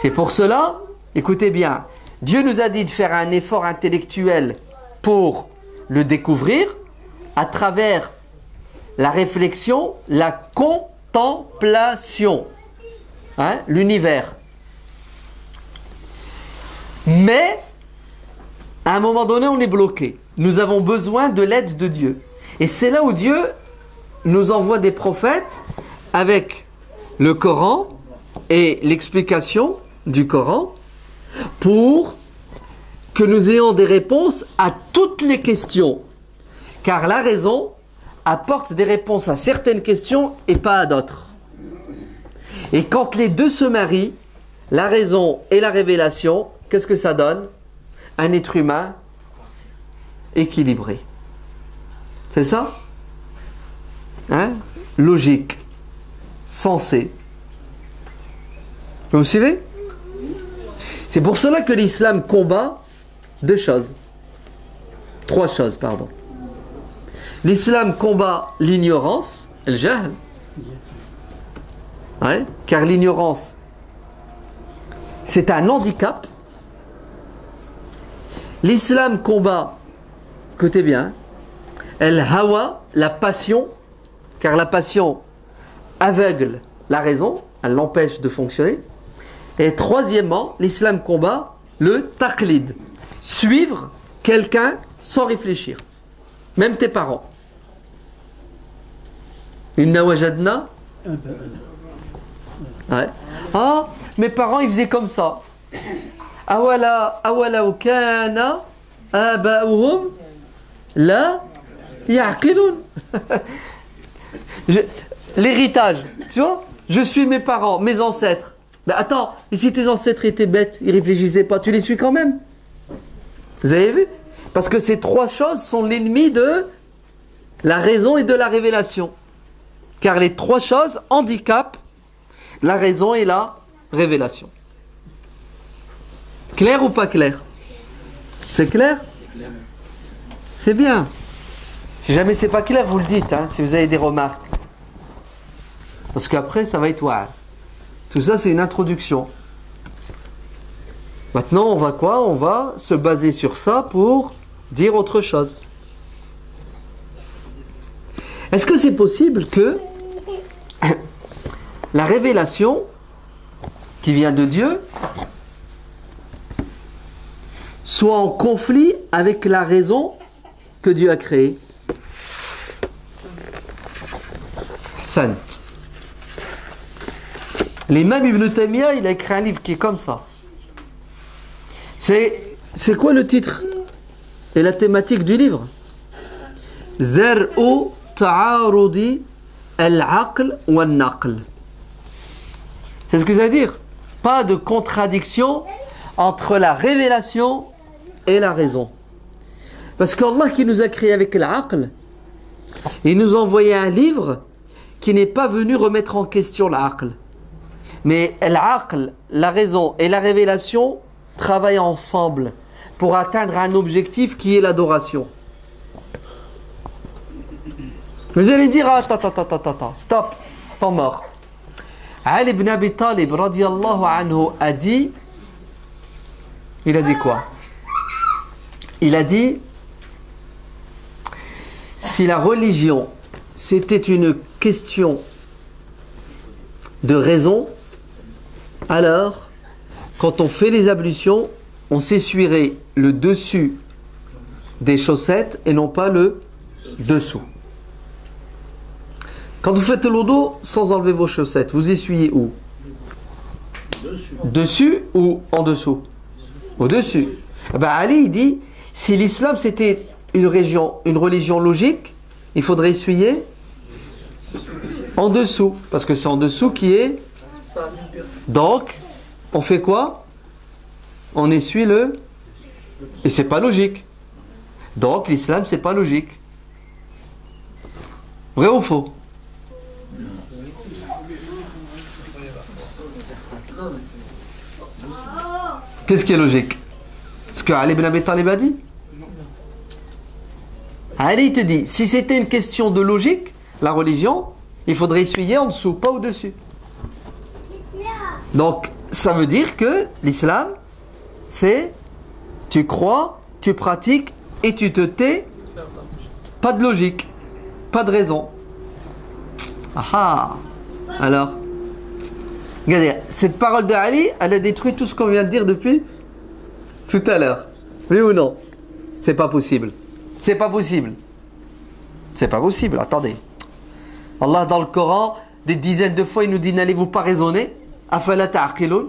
C'est pour cela, écoutez bien, Dieu nous a dit de faire un effort intellectuel pour le découvrir à travers la réflexion, la contemplation, l'univers. Mais, à un moment donné, on est bloqué. Nous avons besoin de l'aide de Dieu. Et c'est là où Dieu nous envoie des prophètes avec le Coran et l'explication du Coran pour que nous ayons des réponses à toutes les questions. Car la raison apporte des réponses à certaines questions et pas à d'autres. Et quand les deux se marient, la raison et la révélation, qu'est-ce que ça donne? Un être humain équilibré. C'est ça? Logique, sensé. Vous me suivez? C'est pour cela que l'islam combat 3 choses, pardon. L'islam combat l'ignorance, le jahl. Car l'ignorance, c'est un handicap. L'islam combat, écoutez bien, el-hawa, la passion, car la passion aveugle la raison, elle l'empêche de fonctionner. Et troisièmement, l'islam combat le taqlid, suivre quelqu'un sans réfléchir, même tes parents. Inna wajadna. Ah, mes parents ils faisaient comme ça. Awala kana aba'uhum la ya'qilun. L'héritage, tu vois, je suis mes parents, mes ancêtres. Mais attends, et si tes ancêtres étaient bêtes, ils réfléchissaient pas, tu les suis quand même? Vous avez vu? Parce que ces 3 choses sont l'ennemi de la raison et de la révélation. Car les 3 choses handicapent la raison et la révélation. Clair ou pas clair? C'est clair? C'est bien. Si jamais c'est pas clair, vous le dites, si vous avez des remarques. Parce qu'après, ça va être waouh. Tout ça, c'est une introduction. Maintenant, on va quoi? On va se baser sur ça pour dire autre chose. Est-ce que c'est possible que la révélation qui vient de Dieu soit en conflit avec la raison que Dieu a créée? Sant. L'imam Ibn Taymiyyah, il a écrit un livre qui est comme ça. C'est quoi le titre et la thématique du livre? Zar'u ta'arudi al-aql wa al-naql. C'est ce que ça veut dire. Pas de contradiction entre la révélation et la raison. Parce qu'Allah qui nous a créé avec l'aql, il nous a envoyé un livre qui n'est pas venu remettre en question l'aql. Mais l'aql, la raison et la révélation travaillent ensemble pour atteindre un objectif qui est l'adoration. Vous allez dire, attends, stop, temps mort. Ali ibn Abi Talib radiyallahu anhu a dit, il a dit quoi? Il a dit, si la religion c'était une question de raison, alors quand on fait les ablutions, on s'essuierait le dessus des chaussettes et non pas le dessous. Quand vous faites l'odo sans enlever vos chaussettes, vous essuyez où? Dessus ou en dessous? Au-dessus. Ben Ali, il dit, si l'islam c'était une religion logique, il faudrait essuyer en dessous. Parce que c'est en dessous qui est... Donc, on fait quoi? On essuie le... Et c'est pas logique. Donc, l'islam, c'est pas logique. Vrai ou faux? Qu'est-ce qui est logique? Ce que Ali ibn Abi Talib a dit? Ali te dit, si c'était une question de logique, la religion, il faudrait essuyer en dessous, pas au-dessus. Donc, ça veut dire que l'islam, c'est tu crois, tu pratiques et tu te tais, pas de logique, pas de raison. Ah. Alors, regardez, cette parole de Ali, elle a détruit tout ce qu'on vient de dire depuis tout à l'heure. Oui ou non? C'est pas possible. C'est pas possible. C'est pas possible, attendez. Allah dans le Coran, des dizaines de fois, il nous dit, n'allez-vous pas raisonner? Afala ta'aqilun?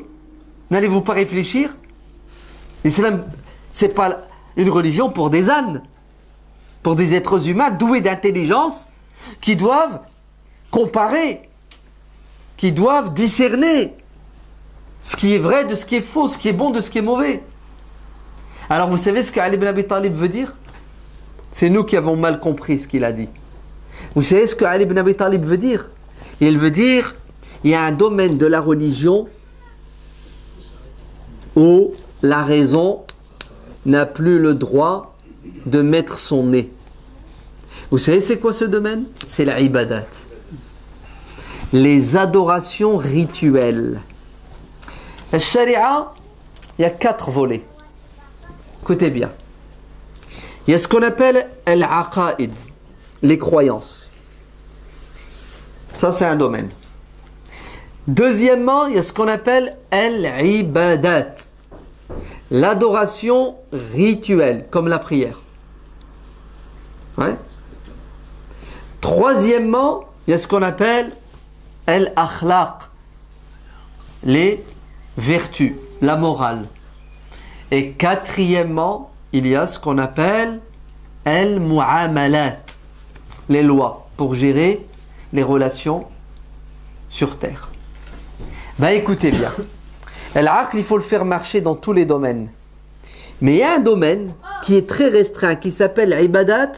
N'allez-vous pas réfléchir? L'islam, c'est pas une religion pour des ânes, pour des êtres humains doués d'intelligence, qui doivent comparer, qui doivent discerner ce qui est vrai de ce qui est faux, ce qui est bon de ce qui est mauvais. Alors vous savez ce que Ali ibn Abi Talib veut dire? C'est nous qui avons mal compris ce qu'il a dit. Vous savez ce que Ali ibn Abi Talib veut dire? Il veut dire, il y a un domaine de la religion où la raison n'a plus le droit de mettre son nez. Vous savez c'est quoi ce domaine? C'est la ibadat. Les adorations rituelles. La charia, il y a 4 volets. Écoutez bien. Il y a ce qu'on appelle al-aqaïd, les croyances. Ça, c'est un domaine. Deuxièmement, il y a ce qu'on appelle al-ibadat, l'adoration rituelle, comme la prière. Ouais. Troisièmement, il y a ce qu'on appelle al-akhlaq, les vertus, la morale. Et quatrièmement, il y a ce qu'on appelle al-mu'amalat, les lois pour gérer les relations sur terre. Ben écoutez bien, l'aql, il faut le faire marcher dans tous les domaines. Mais il y a un domaine qui est très restreint, qui s'appelle ibadat.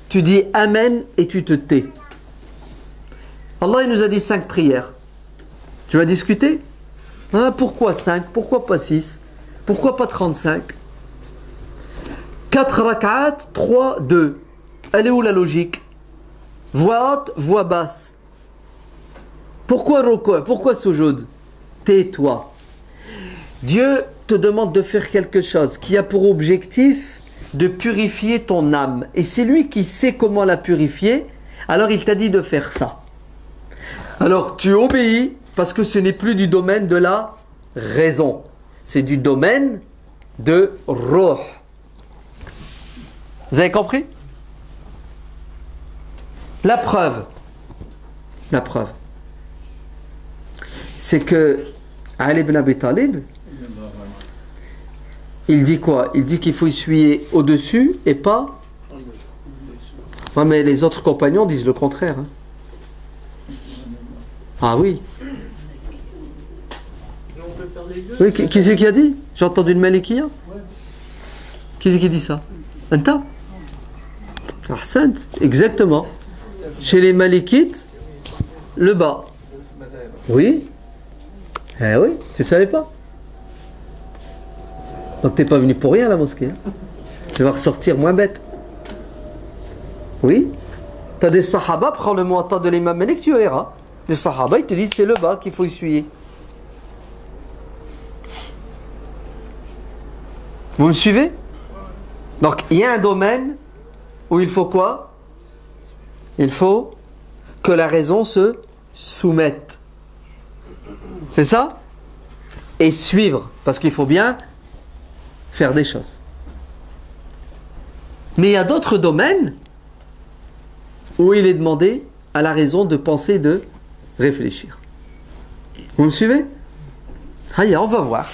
Tu dis amen et tu te tais. Allah il nous a dit 5 prières. Tu vas discuter? Ah, pourquoi 5? Pourquoi pas 6? Pourquoi pas 35? 4 rak'at, 3, 2. Elle est où la logique? Voix haute, voix basse. Pourquoi ruku'? Pourquoi sujoud? Tais-toi. Dieu te demande de faire quelque chose qui a pour objectif de purifier ton âme. Et c'est lui qui sait comment la purifier. Alors il t'a dit de faire ça. Alors tu obéis parce que ce n'est plus du domaine de la raison. C'est du domaine de ruh. Vous avez compris? La preuve, c'est que Ali ibn Abi Talib, il dit quoi? Il dit qu'il faut essuyer au-dessus et pas... Ouais, mais les autres compagnons disent le contraire. Hein. Ah oui. Oui, qui c'est qui a dit? J'ai entendu une Malikiya. Qui c'est qui dit ça? Anta? Ahsan, exactement. Chez les Malikites, le bas. Oui. Eh oui, tu ne savais pas. Donc tu n'es pas venu pour rien à la mosquée. Hein. Tu vas ressortir moins bête. Oui. Tu as des sahaba, prends le muwatta de l'imam Malik, tu verras. Des sahaba, ils te disent c'est le bas qu'il faut essuyer. Vous me suivez? Donc il y a un domaine où il faut quoi? Il faut que la raison se soumette. C'est ça? Et suivre, parce qu'il faut bien faire des choses. Mais il y a d'autres domaines où il est demandé à la raison de penser, de réfléchir. Vous me suivez? Allez, on va voir.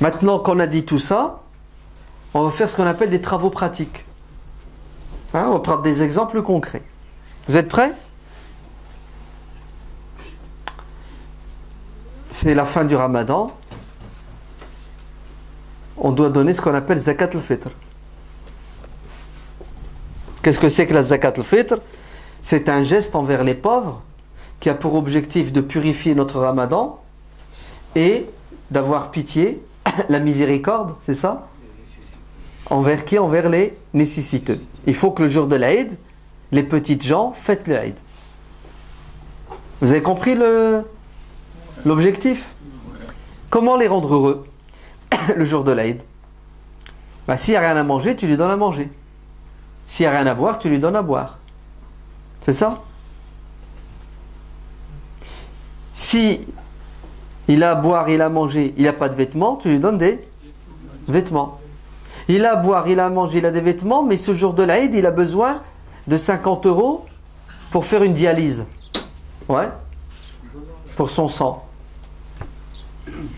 Maintenant qu'on a dit tout ça, on va faire ce qu'on appelle des travaux pratiques. Hein, on va prendre des exemples concrets. Vous êtes prêts? C'est la fin du Ramadan. On doit donner ce qu'on appelle zakat al-fitr. Qu'est-ce que c'est que la zakat al-fitr? C'est un geste envers les pauvres qui a pour objectif de purifier notre Ramadan et d'avoir pitié, la miséricorde, c'est ça? Envers qui? Envers les nécessiteux. Il faut que le jour de l'Aïd, les petites gens fêtent le Aïd. Vous avez compris l'objectif? Comment les rendre heureux le jour de l'Aïd? S'il n'y a rien à manger, tu lui donnes à manger. S'il n'y a rien à boire, tu lui donnes à boire. C'est ça? Si il a à boire, il a à manger, il n'a pas de vêtements, tu lui donnes des vêtements. Il a à boire, il a à manger, il a des vêtements, mais ce jour de l'Aïd, il a besoin de 50 € pour faire une dialyse. Ouais? Pour son sang.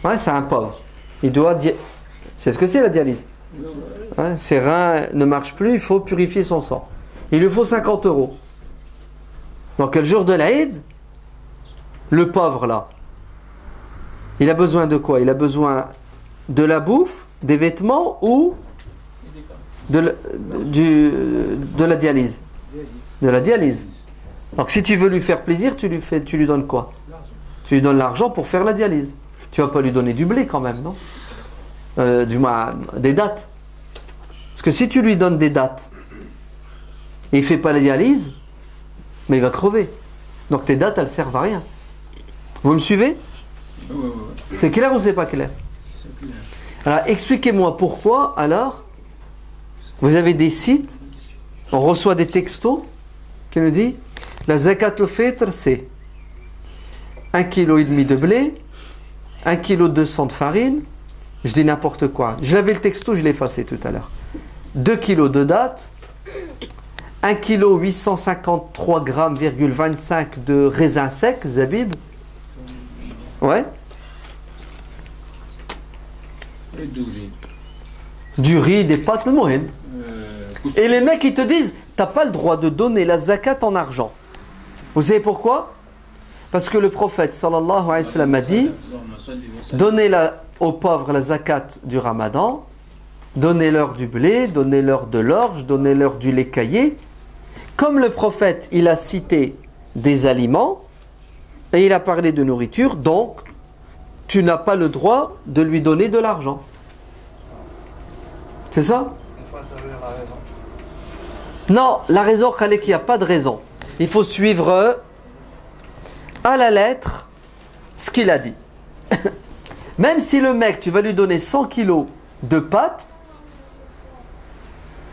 Ouais, c'est un pauvre. Il doit... C'est ce que c'est la dialyse. Ouais, ses reins ne marchent plus, il faut purifier son sang. Il lui faut 50 €. Donc le jour de l'Aïd, le pauvre là, il a besoin de quoi? Il a besoin de la bouffe, des vêtements ou de la dialyse? De la dialyse. Donc si tu veux lui faire plaisir, tu lui donnes quoi? Tu lui donnes l'argent pour faire la dialyse. Tu vas pas lui donner du blé quand même, non? Du moins des dattes. Parce que si tu lui donnes des dattes et il fait pas la dialyse, mais il va crever. Donc tes dattes, elles servent à rien. Vous me suivez? Oui. C'est clair ou c'est pas clair? C'est clair. Alors expliquez-moi pourquoi alors vous avez des sites, on reçoit des textos qui nous disent la zakat al-fitr c'est 1,5 kg de blé, 1,2 kg de farine, je dis n'importe quoi. Je l'avais le texto, je l'ai effacé tout à l'heure. 2 kg de dattes, 1 kg 853 grammes,25 de raisin sec, zabib. Ouais. Et du riz. Du riz, des pâtes, le moyen. Couscous. Et les mecs, ils te disent, t'as pas le droit de donner la zakat en argent. Vous savez pourquoi? Parce que le prophète, sallallahu alayhi wa sallam, a dit, donnez aux pauvres la zakat du Ramadan, donnez-leur du blé, donnez-leur de l'orge, donnez-leur du lait caillé. Comme le prophète, il a cité des aliments, et il a parlé de nourriture, donc, tu n'as pas le droit de lui donner de l'argent. C'est ça? Non, la raison, Khalek, il n'y a pas de raison. Il faut suivre à la lettre ce qu'il a dit. Même si le mec, tu vas lui donner 100 kilos de pâtes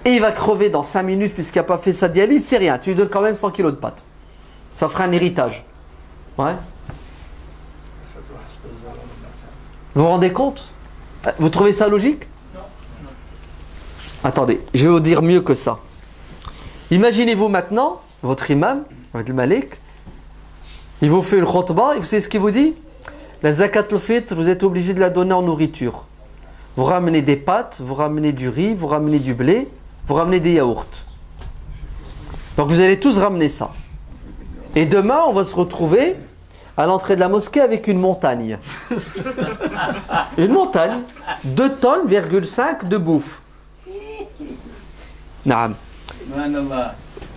et il va crever dans 5 minutes puisqu'il n'a pas fait sa dialyse, c'est rien. Tu lui donnes quand même 100 kilos de pâtes. Ça fera un héritage. Ouais. Vous vous rendez compte? Vous trouvez ça logique? Non. Attendez, je vais vous dire mieux que ça. Imaginez-vous maintenant, votre imam, avec le Malik, il vous fait une khutbah et vous savez ce qu'il vous dit? La zakat al-fitr, vous êtes obligé de la donner en nourriture. Vous ramenez des pâtes, vous ramenez du riz, vous ramenez du blé, vous ramenez des yaourts. Donc vous allez tous ramener ça. Et demain, on va se retrouver à l'entrée de la mosquée avec une montagne. Une montagne, 2,5 tonnes de bouffe. Naam.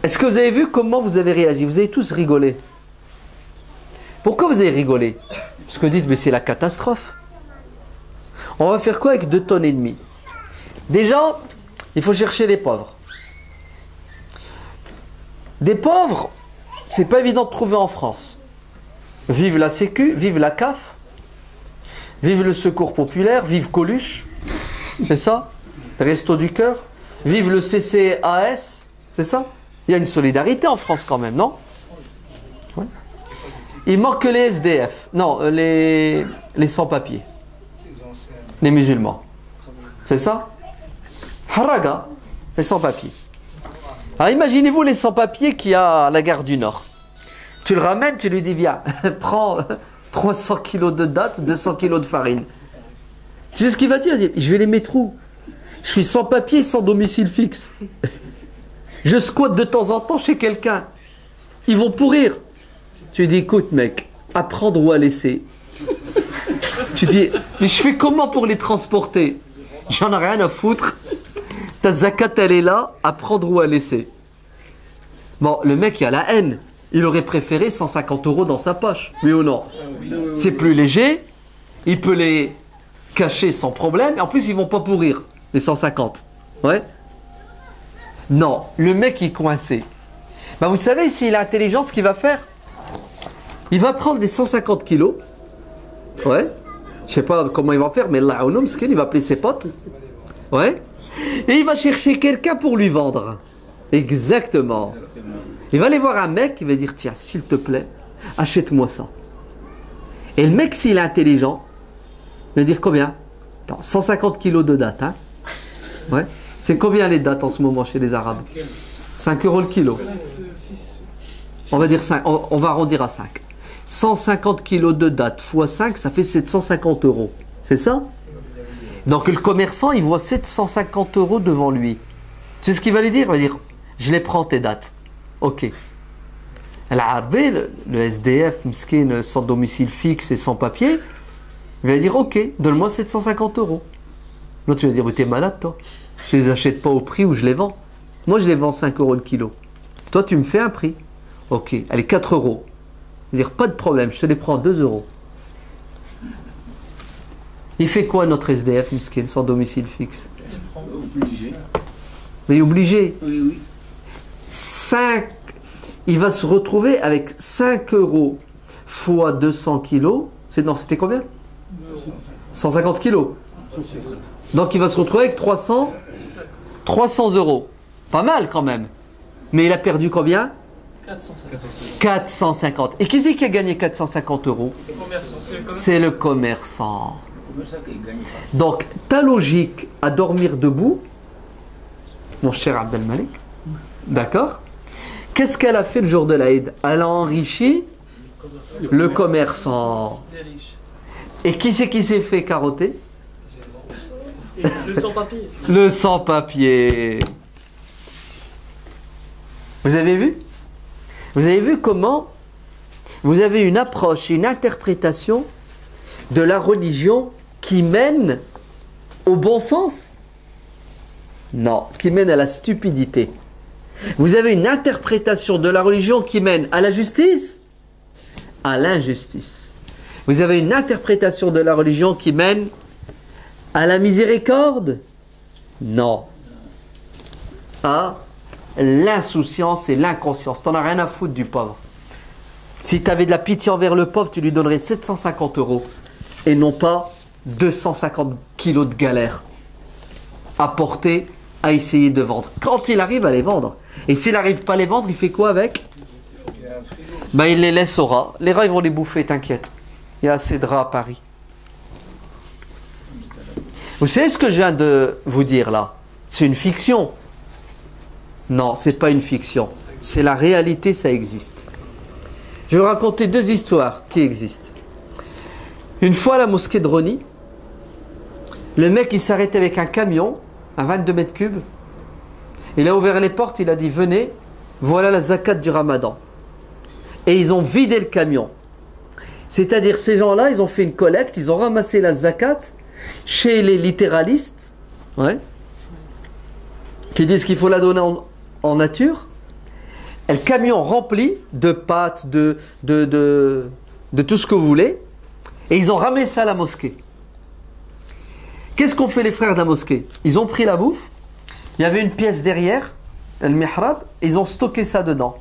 Est-ce que vous avez vu comment vous avez réagi? Vous avez tous rigolé. Pourquoi vous avez rigolé? Parce que vous dites, mais c'est la catastrophe. On va faire quoi avec 2,5 tonnes? Déjà, il faut chercher les pauvres. Des pauvres, c'est pas évident de trouver en France. Vive la Sécu, vive la CAF, vive le Secours Populaire, vive Coluche, c'est ça? Resto du Cœur, vive le CCAS, c'est ça? Il y a une solidarité en France quand même, non? Ouais. Il manque que les SDF, non, les sans-papiers, les musulmans, c'est ça? Haraga, les sans-papiers. Alors imaginez-vous les sans-papiers qu'il y a à la gare du Nord. Tu le ramènes, tu lui dis viens, prends 300 kilos de dattes, 200 kilos de farine. Tu sais ce qu'il va dire? Il dit, je vais les mettre où? Je suis sans papier, sans domicile fixe. Je squatte de temps en temps chez quelqu'un. Ils vont pourrir. Tu lui dis, écoute mec, à prendre ou à laisser. Tu dis, mais je fais comment pour les transporter? J'en ai rien à foutre. Ta zakat, elle est là, à prendre ou à laisser. Bon, le mec, il a la haine. Il aurait préféré 150 € dans sa poche. Oui ou non? C'est plus léger. Il peut les cacher sans problème. Et en plus, ils vont pas pourrir, les 150. Ouais. Non, le mec, il est coincé. Ben, vous savez, s'il a intelligent, ce qu'il va faire? Il va prendre des 150 kilos. Ouais. Je sais pas comment il va faire, mais Allah, il va appeler ses potes. Ouais. Et il va chercher quelqu'un pour lui vendre. Exactement. Il va aller voir un mec, il va dire, tiens, s'il te plaît, achète-moi ça. Et le mec, s'il est intelligent, il va dire combien? Attends, 150 kilos de dattes. Hein? Ouais. C'est combien les dattes en ce moment chez les Arabes? 5 € le kilo. On va dire 5, on va arrondir à 5. 150 kilos de dattes x 5, ça fait 750 €. C'est ça? Donc le commerçant, il voit 750 € devant lui. Tu sais ce qu'il va lui dire? Il va dire, je les prends tes dattes. Ok. L'Arabé, le SDF, miskin, sans domicile fixe et sans papier, il va dire, ok, donne-moi 750 €. L'autre, il va dire, mais t'es malade toi. Je les achète pas au prix où je les vends. Moi, je les vends 5 € le kilo. Toi, tu me fais un prix. Ok, allez, 4 €. Il va dire, pas de problème, je te les prends 2 €. Il fait quoi notre SDF, miskin, sans domicile fixe? Obligé. Mais obligé. Oui, oui. 5, il va se retrouver avec 5 € fois 200 kilos. C'était combien? 150 kilos. Donc il va se retrouver avec 300 €. Pas mal quand même. Mais il a perdu combien? 450. Et qui c'est qui a gagné 450 €? C'est le commerçant. Donc ta logique à dormir debout, mon cher Abdel Malik, d'accord? Qu'est-ce qu'elle a fait le jour de l'Aïd? Elle a enrichi le commerçant. Et qui c'est qui s'est fait carotter? Le sans-papier. Le sans-papier. Vous avez vu? Vous avez vu comment vous avez une approche, une interprétation de la religion qui mène au bon sens? Non, qui mène à la stupidité. Vous avez une interprétation de la religion qui mène à la justice, à l'injustice. Vous avez une interprétation de la religion qui mène à la miséricorde? Non. À l'insouciance et l'inconscience. T'en as rien à foutre du pauvre. Si tu avais de la pitié envers le pauvre, tu lui donnerais 750 € et non pas 250 kilos de galère à porter, à essayer de vendre. Quand il arrive à les vendre. Et s'il n'arrive pas à les vendre, il fait quoi avec? Ben, il les laisse aux rats. Les rats, ils vont les bouffer, t'inquiète. Il y a assez de rats à Paris. Vous savez ce que je viens de vous dire là? C'est une fiction. Non, c'est pas une fiction. C'est la réalité, ça existe. Je vais vous raconter 2 histoires qui existent. Une fois à la mosquée de Rony, le mec il s'arrêtait avec un camion à 22 mètres cubes. Il a ouvert les portes, il a dit venez, voilà la zakat du Ramadan. Et ils ont vidé le camion. C'est-à-dire ces gens-là, ils ont fait une collecte, ils ont ramassé la zakat chez les littéralistes, ouais, qui disent qu'il faut la donner en nature. Et le camion rempli de pâtes, de tout ce que vous voulez. Et ils ont ramené ça à la mosquée. Qu'est-ce qu'ont fait les frères de la mosquée? Ils ont pris la bouffe. Il y avait une pièce derrière, le mihrab, et ils ont stocké ça dedans.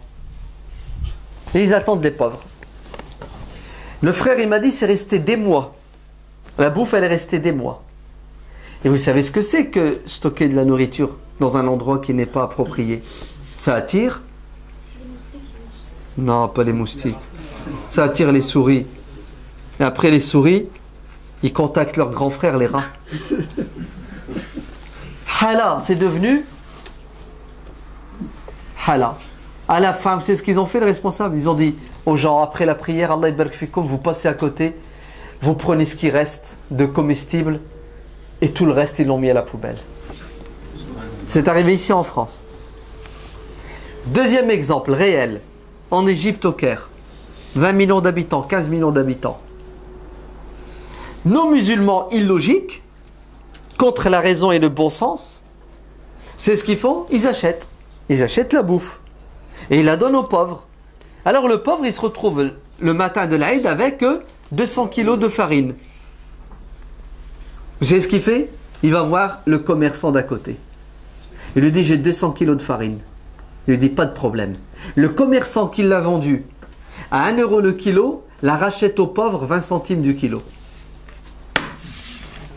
Et ils attendent les pauvres. Le frère, il m'a dit, c'est resté des mois. La bouffe, elle est restée des mois. Et vous savez ce que c'est que stocker de la nourriture dans un endroit qui n'est pas approprié? Ça attire? Non, pas les moustiques. Ça attire les souris. Et après les souris, ils contactent leurs grands frères, les rats. Hala, c'est devenu Hala. À la fin, c'est ce qu'ils ont fait, les responsables. Ils ont dit aux gens, après la prière, Allah barak fikoum, vous passez à côté, vous prenez ce qui reste de comestibles et tout le reste, ils l'ont mis à la poubelle. C'est arrivé ici en France. Deuxième exemple réel, en Égypte, au Caire. 20 millions d'habitants, 15 millions d'habitants. Nos musulmans illogiques, contre la raison et le bon sens, c'est ce qu'ils font, ils achètent. Ils achètent la bouffe. Et ils la donnent aux pauvres. Alors le pauvre, il se retrouve le matin de l'Aïd avec 200 kilos de farine. Vous savez ce qu'il fait? Il va voir le commerçant d'à côté. Il lui dit, j'ai 200 kilos de farine. Il lui dit, pas de problème. Le commerçant qui l'a vendu à 1 euro le kilo, la rachète aux pauvres 20 centimes du kilo.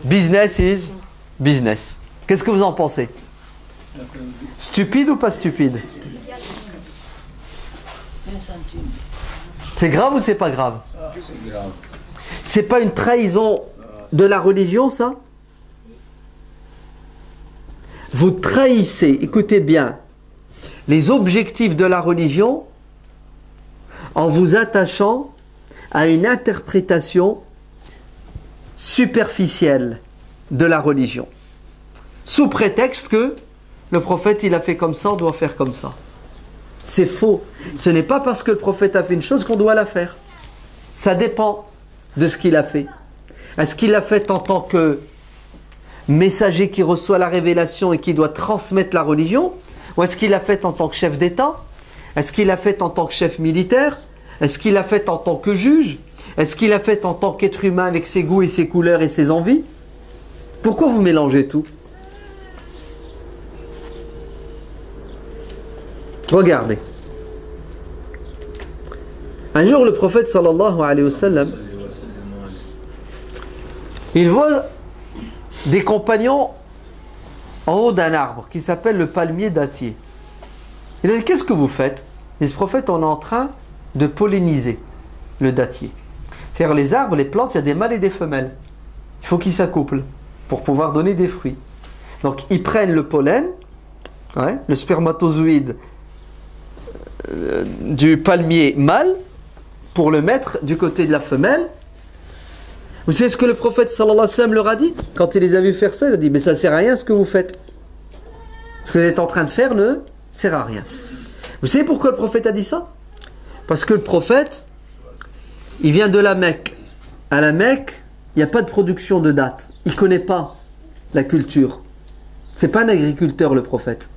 Business is business. Qu'est-ce que vous en pensez? Stupide ou pas stupide? C'est grave ou c'est pas grave? C'est grave. C'est pas une trahison de la religion, ça? Vous trahissez, écoutez bien, les objectifs de la religion en vous attachant à une interprétation superficielle de la religion, sous prétexte que le prophète il a fait comme ça, on doit faire comme ça. C'est faux. Ce n'est pas parce que le prophète a fait une chose qu'on doit la faire. Ça dépend de ce qu'il a fait. Est-ce qu'il l'a fait en tant que messager qui reçoit la révélation et qui doit transmettre la religion? Ou est-ce qu'il l'a fait en tant que chef d'État? Est-ce qu'il l'a fait en tant que chef militaire? Est-ce qu'il l'a fait en tant que juge? Est-ce qu'il l'a fait en tant qu'être humain avec ses goûts et ses couleurs et ses envies? Pourquoi vous mélangez tout? Regardez. Un jour, le prophète sallallahu alayhi wa sallam, il voit des compagnons en haut d'un arbre qui s'appelle le palmier dattier. Il a dit, qu'est-ce que vous faites? Il dit, prophète, on est en train de polliniser le dattier. C'est-à-dire les arbres, les plantes, il y a des mâles et des femelles. Il faut qu'ils s'accouplent pour pouvoir donner des fruits. Donc ils prennent le pollen, le spermatozoïde du palmier mâle pour le mettre du côté de la femelle. Vous savez ce que le prophète sallallahu alayhi wa sallam leur a dit? Quand il les a vus faire ça, il a dit, mais ça ne sert à rien ce que vous faites. Ce que vous êtes en train de faire ne sert à rien. Vous savez pourquoi le prophète a dit ça? Parce que le prophète, il vient de la Mecque. À la Mecque, il n'y a pas de production de dattes. Il ne connaît pas la culture. Ce n'est pas un agriculteur, le prophète.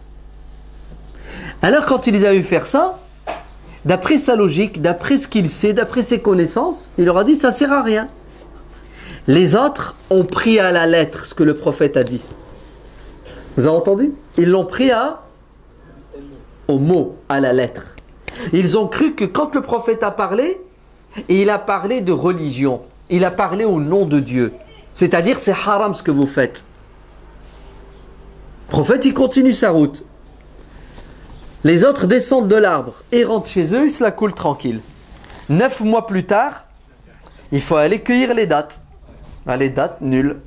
Alors quand il les a vus faire ça, d'après sa logique, d'après ce qu'il sait, d'après ses connaissances, il leur a dit, ça ne sert à rien. Les autres ont pris à la lettre ce que le prophète a dit. Vous avez entendu? Ils l'ont pris au mot, à la lettre. Ils ont cru que quand le prophète a parlé, et il a parlé de religion, il a parlé au nom de Dieu. C'est-à-dire, c'est haram ce que vous faites. Le prophète, il continue sa route. Les autres descendent de l'arbre et rentrent chez eux, ils se la coulent tranquille. 9 mois plus tard, il faut aller cueillir les dattes. Les dattes, nul.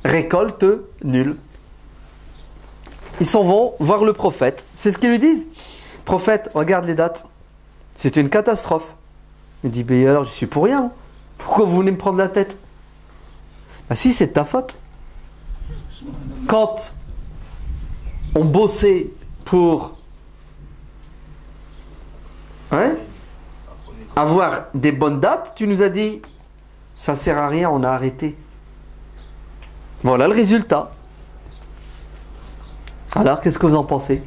Récolte, nul. Ils s'en vont voir le prophète. C'est ce qu'ils lui disent. Prophète, regarde les dattes. C'est une catastrophe. Il dit, mais alors, je suis pour rien. Pourquoi vous venez me prendre la tête? Ben si, c'est de ta faute. Quand on bossait pour avoir des bonnes dates, tu nous as dit, ça sert à rien, on a arrêté. Voilà le résultat. Alors, qu'est-ce que vous en pensez?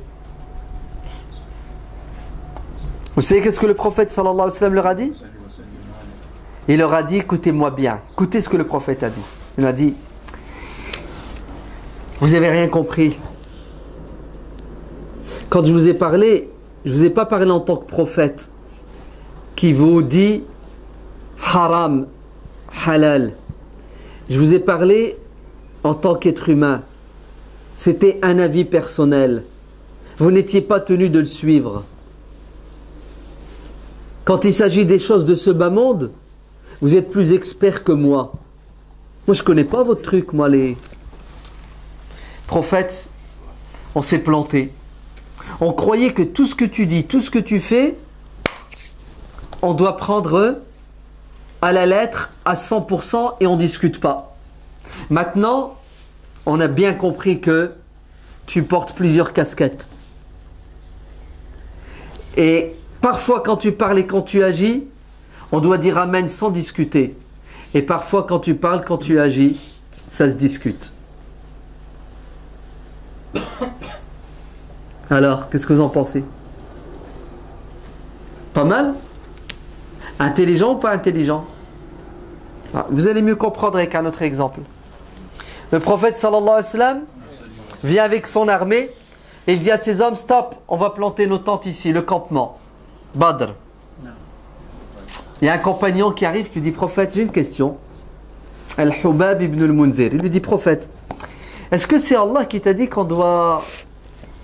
Vous savez qu'est-ce que le prophète sallallahu alayhi wa sallam leur a dit? Il leur a dit, écoutez-moi bien, écoutez ce que le prophète a dit. Il leur a dit, vous n'avez rien compris. Quand je vous ai parlé, je ne vous ai pas parlé en tant que prophète qui vous dit haram, halal. Je vous ai parlé en tant qu'être humain. C'était un avis personnel. Vous n'étiez pas tenu de le suivre. Quand il s'agit des choses de ce bas monde, vous êtes plus expert que moi. Moi, je ne connais pas votre truc, moi, les prophètes. On s'est planté. On croyait que tout ce que tu dis, tout ce que tu fais, on doit prendre à la lettre, à 100% et on ne discute pas. Maintenant, on a bien compris que tu portes plusieurs casquettes. Et parfois quand tu parles et quand tu agis, on doit dire Amen sans discuter. Et parfois quand tu parles, quand tu agis, ça se discute. Alors, qu'est-ce que vous en pensez? Pas mal? Intelligent ou pas intelligent? Vous allez mieux comprendre avec un autre exemple. Le prophète sallallahu alayhi wa sallam vient avec son armée et il dit à ses hommes, stop, on va planter nos tentes ici, le campement. Badr. Il y a un compagnon qui arrive qui lui dit, prophète, j'ai une question. Al-Hubab ibn al-Munzir. Il lui dit, prophète, est-ce que c'est Allah qui t'a dit qu'on doit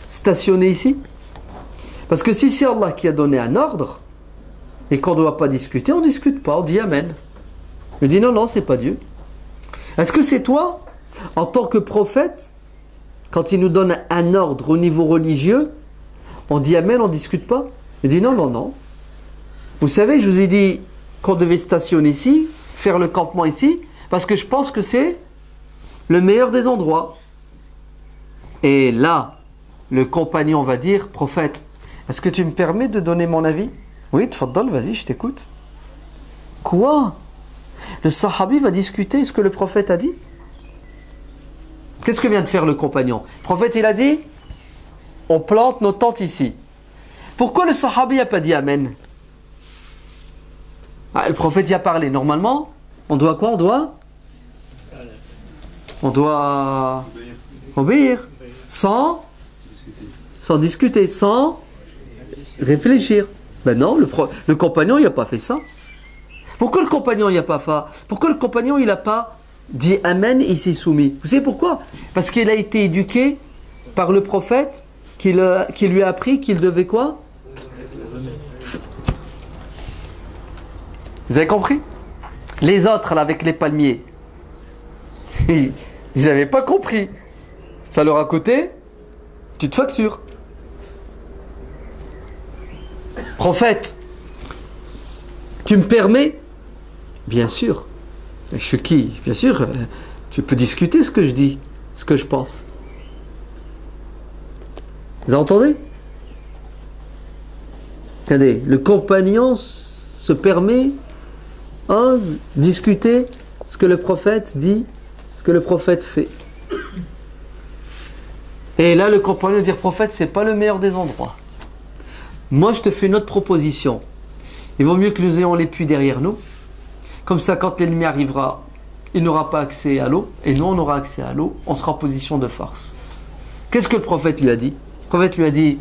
stationner ici? Parce que si c'est Allah qui a donné un ordre et qu'on ne doit pas discuter, on ne discute pas, on dit Amen. Il dit non, non, c'est pas Dieu. Est-ce que c'est toi, en tant que prophète, quand il nous donne un ordre au niveau religieux, on dit Amen, on ne discute pas? Il dit non, non, non. Vous savez, je vous ai dit qu'on devait stationner ici, faire le campement ici, parce que je pense que c'est le meilleur des endroits. Et là, le compagnon va dire, prophète, est-ce que tu me permets de donner mon avis? Oui, tfaddal, vas-y, je t'écoute. Quoi? Le sahabi va discuter ce que le prophète a dit? Qu'est-ce que vient de faire le compagnon? Le prophète, il a dit, on plante nos tentes ici. Pourquoi le sahabi n'a pas dit Amen? Le prophète y a parlé. Normalement, on doit quoi? On doit obéir. Sans discuter, sans réfléchir. Ben non, le compagnon, il n'a pas fait ça. Pourquoi le compagnon, il n'a pas fait? Pourquoi le compagnon, il n'a pas dit Amen, il s'est soumis? Vous savez pourquoi? Parce qu'il a été éduqué par le prophète qui lui a appris qu'il devait quoi? Vous avez compris? Les autres, là, avec les palmiers, ils n'avaient pas compris. Ça leur a coûté, tu te factures. Prophète, tu me permets? Bien sûr. Je suis qui? Bien sûr, tu peux discuter ce que je dis, ce que je pense. Vous entendez? Regardez, le compagnon se permet, ose discuter ce que le prophète dit, ce que le prophète fait. Et là, le compagnon dit, prophète, c'est pas le meilleur des endroits. Moi, je te fais une autre proposition. Il vaut mieux que nous ayons les puits derrière nous. Comme ça, quand l'ennemi arrivera, il n'aura pas accès à l'eau. Et nous, on aura accès à l'eau. On sera en position de force. Qu'est-ce que le prophète lui a dit? Le prophète lui a dit,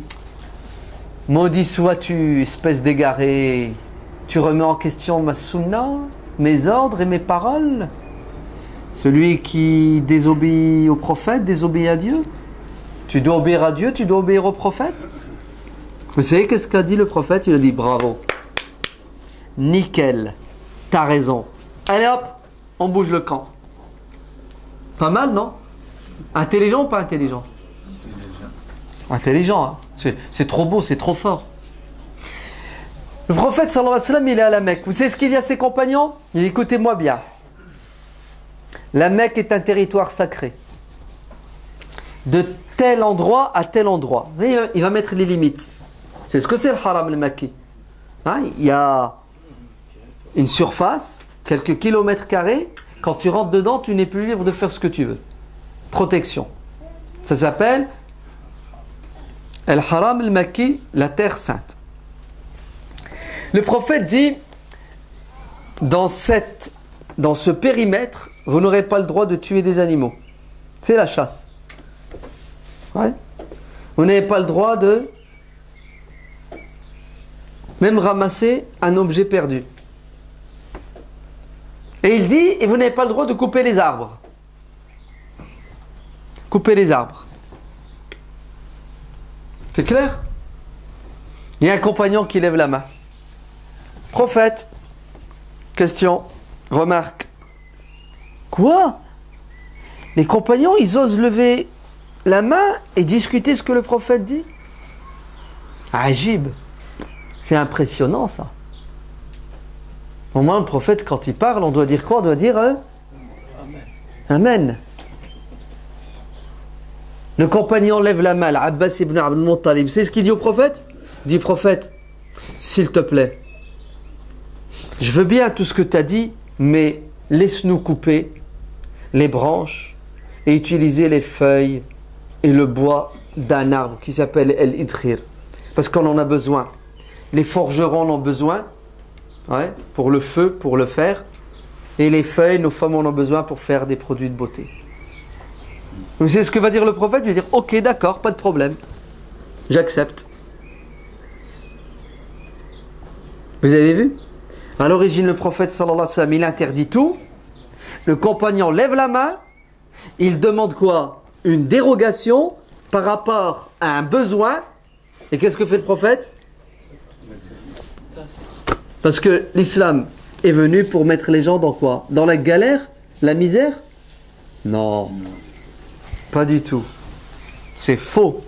maudit sois-tu, espèce d'égaré. Tu remets en question ma sunna, mes ordres et mes paroles. Celui qui désobéit au prophète, désobéit à Dieu. Tu dois obéir à Dieu, tu dois obéir au prophète. Vous savez qu'est-ce qu'a dit le prophète? Il a dit bravo. Nickel. T'as raison. Allez hop, on bouge le camp. Pas mal, non? Intelligent ou pas intelligent? Intelligent, hein? C'est trop beau, c'est trop fort. Le prophète sallallahu alayhi wa sallam, il est à la Mecque. Vous savez ce qu'il dit à ses compagnons? Il dit, écoutez-moi bien. La Mecque est un territoire sacré. De tel endroit à tel endroit. Vous voyez, il va mettre les limites. C'est ce que c'est le haram al-Makki. Hein? Il y a une surface, quelques kilomètres carrés. Quand tu rentres dedans, tu n'es plus libre de faire ce que tu veux. Protection. Ça s'appelle al-Haram al-Makki, la terre sainte. Le prophète dit, dans ce périmètre, vous n'aurez pas le droit de tuer des animaux. C'est la chasse. Ouais. Vous n'avez pas le droit de même ramasser un objet perdu. Et il dit, et vous n'avez pas le droit de couper les arbres. Couper les arbres. C'est clair? Il y a un compagnon qui lève la main. Prophète, question, remarque. Quoi? Les compagnons, ils osent lever la main et discuter ce que le prophète dit? Ajib. C'est impressionnant ça. Au moins le prophète, quand il parle, on doit dire quoi? On doit dire Amen. Le compagnon lève la main, Abbas ibn Abdul Muttalib. C'est ce qu'il dit au prophète? Il dit, prophète, s'il te plaît, je veux bien tout ce que tu as dit, mais laisse-nous couper les branches et utiliser les feuilles et le bois d'un arbre qui s'appelle el-idkhir. Parce qu'on en a besoin. Les forgerons en ont besoin, ouais, pour le feu, pour le fer. Et les feuilles, nos femmes en ont besoin pour faire des produits de beauté. Vous savez ce que va dire le prophète? Il va dire, ok, d'accord, pas de problème. J'accepte. Vous avez vu? À l'origine, le prophète, sallallahu alayhi wa sallam, il interdit tout. Le compagnon lève la main. Il demande quoi? Une dérogation par rapport à un besoin. Et qu'est-ce que fait le prophète? Parce que l'islam est venu pour mettre les gens dans quoi? Dans la galère? La misère? Non. Pas du tout. C'est faux.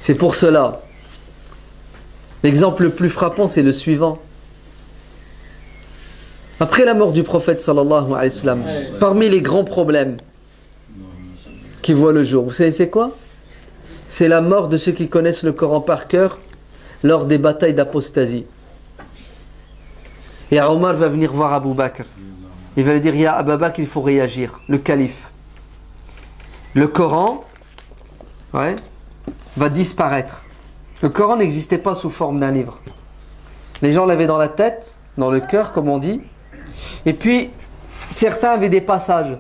C'est pour cela. L'exemple le plus frappant, c'est le suivant. Après la mort du prophète sallallahu alayhi wa sallam, parmi les grands problèmes qui voient le jour, vous savez c'est quoi? C'est la mort de ceux qui connaissent le Coran par cœur lors des batailles d'apostasie. Et Omar va venir voir Abu Bakr. Il va lui dire, ya Abu Bakr, il faut réagir. Le calife. Le Coran, ouais, va disparaître. Le Coran n'existait pas sous forme d'un livre. Les gens l'avaient dans la tête, dans le cœur, comme on dit. Et puis, certains avaient des passages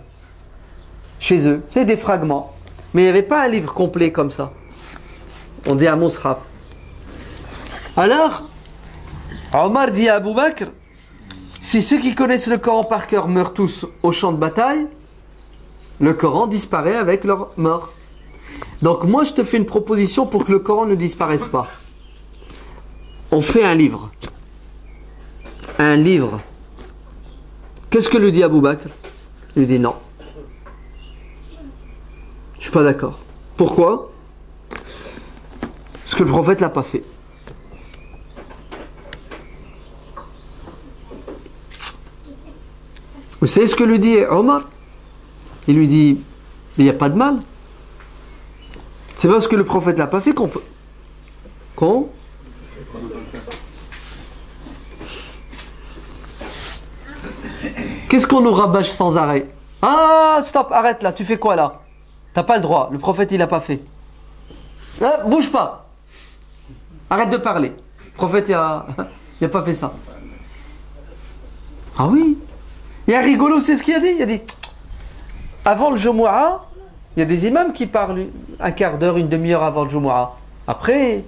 chez eux. C'est des fragments. Mais il n'y avait pas un livre complet comme ça. On dit un mushaf. Alors, Omar dit à Abu Bakr, si ceux qui connaissent le Coran par cœur meurent tous au champ de bataille, le Coran disparaît avec leur mort. Donc moi je te fais une proposition pour que le Coran ne disparaisse pas. On fait un livre. Un livre. Qu'est-ce que lui dit Abu Bakr? Il lui dit non. Je ne suis pas d'accord. Pourquoi? Parce que le prophète ne l'a pas fait. Vous savez ce que lui dit Omar? Il lui dit, il n'y a pas de mal. C'est parce que le prophète ne l'a pas fait qu'on peut. Qu'est-ce qu'on nous rabâche sans arrêt? Ah, stop, arrête là, tu fais quoi là? T'as pas le droit, le prophète il n'a pas fait. Ah, bouge pas. Arrête de parler. Le prophète il a pas fait ça. Ah oui. Il y a rigolo, c'est ce qu'il a dit. Il a dit, avant le Jumu'ah, il y a des imams qui parlent un quart d'heure, une demi-heure avant le Jumu'ah. Après,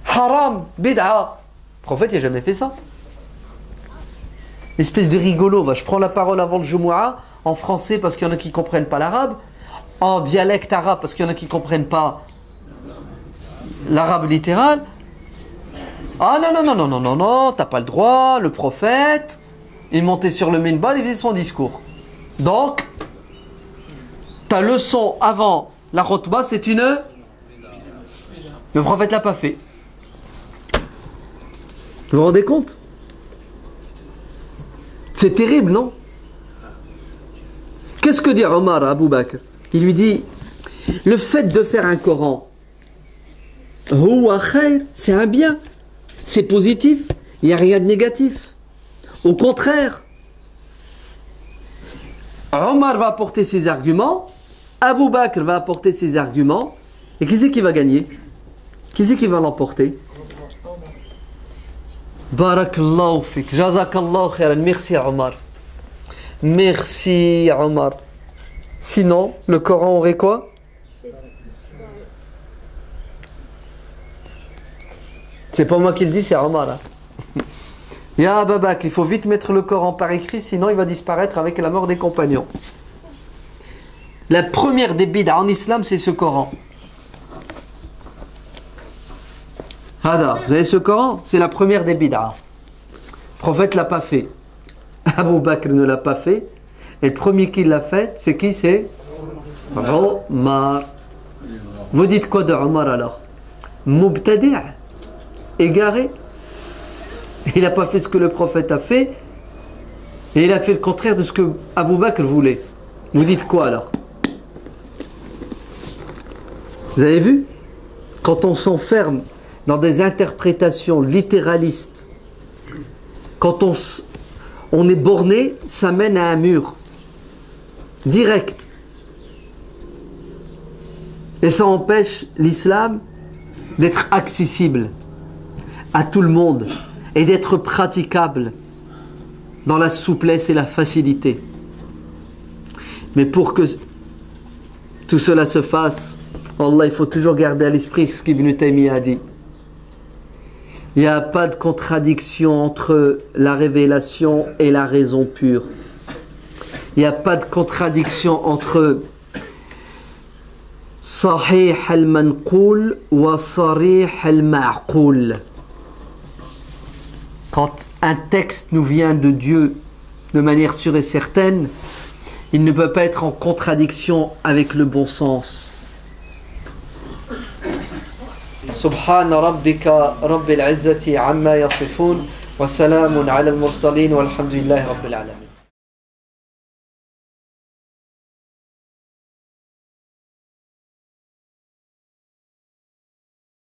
haram, bid'a. Le prophète, il n'a jamais fait ça. Espèce de rigolo. Je prends la parole avant le Jumu'ah, en français parce qu'il y en a qui ne comprennent pas l'arabe, en dialecte arabe parce qu'il y en a qui ne comprennent pas l'arabe littéral. Ah non, t'as pas le droit, le prophète, il montait sur le minbar, il faisait son discours. Donc, ta leçon avant la khutbah, c'est une... Le prophète l'a pas fait. Vous vous rendez compte? C'est terrible, non? Qu'est-ce que dit Omar à Abu Bakr? Il lui dit, le fait de faire un Coran, c'est un bien, c'est positif, il n'y a rien de négatif. Au contraire, Omar va apporter ses arguments, Abu Bakr va apporter ses arguments, et qui c'est qui va gagner? Qui c'est qui va l'emporter? Barakallahu fik, jazakallahu khairan, merci Omar. Merci Omar. Sinon, le Coran aurait quoi? C'est pas moi qui le dis, c'est Omar. Ya Abu Bakr, il faut vite mettre le Coran par écrit, sinon il va disparaître avec la mort des compagnons. La première des bid'a en islam, c'est ce Coran. Hada, vous avez ce Coran? C'est la première des bid'a. Le prophète l'a pas fait. Abu Bakr ne l'a pas fait. Et le premier qui l'a fait, c'est qui? C'est Omar. Vous dites quoi de Omar alors? Mubtadi', égaré. Il n'a pas fait ce que le prophète a fait. Et il a fait le contraire de ce que Abu Bakr voulait. Vous dites quoi alors? Vous avez vu? Quand on s'enferme dans des interprétations littéralistes, quand on est borné, ça mène à un mur direct. Et ça empêche l'islam d'être accessible à tout le monde et d'être praticable dans la souplesse et la facilité. Mais pour que tout cela se fasse, Allah, il faut toujours garder à l'esprit ce qu'Ibn Taymiyyah a dit. Il n'y a pas de contradiction entre la révélation et la raison pure. Il n'y a pas de contradiction entre Sahih al-manqoul wa sarih al-ma'qoul. Quand un texte nous vient de Dieu de manière sûre et certaine, il ne peut pas être en contradiction avec le bon sens. سبحان ربك رب العزة عما يصفون وسلام على المرسلين والحمد لله رب العالمين.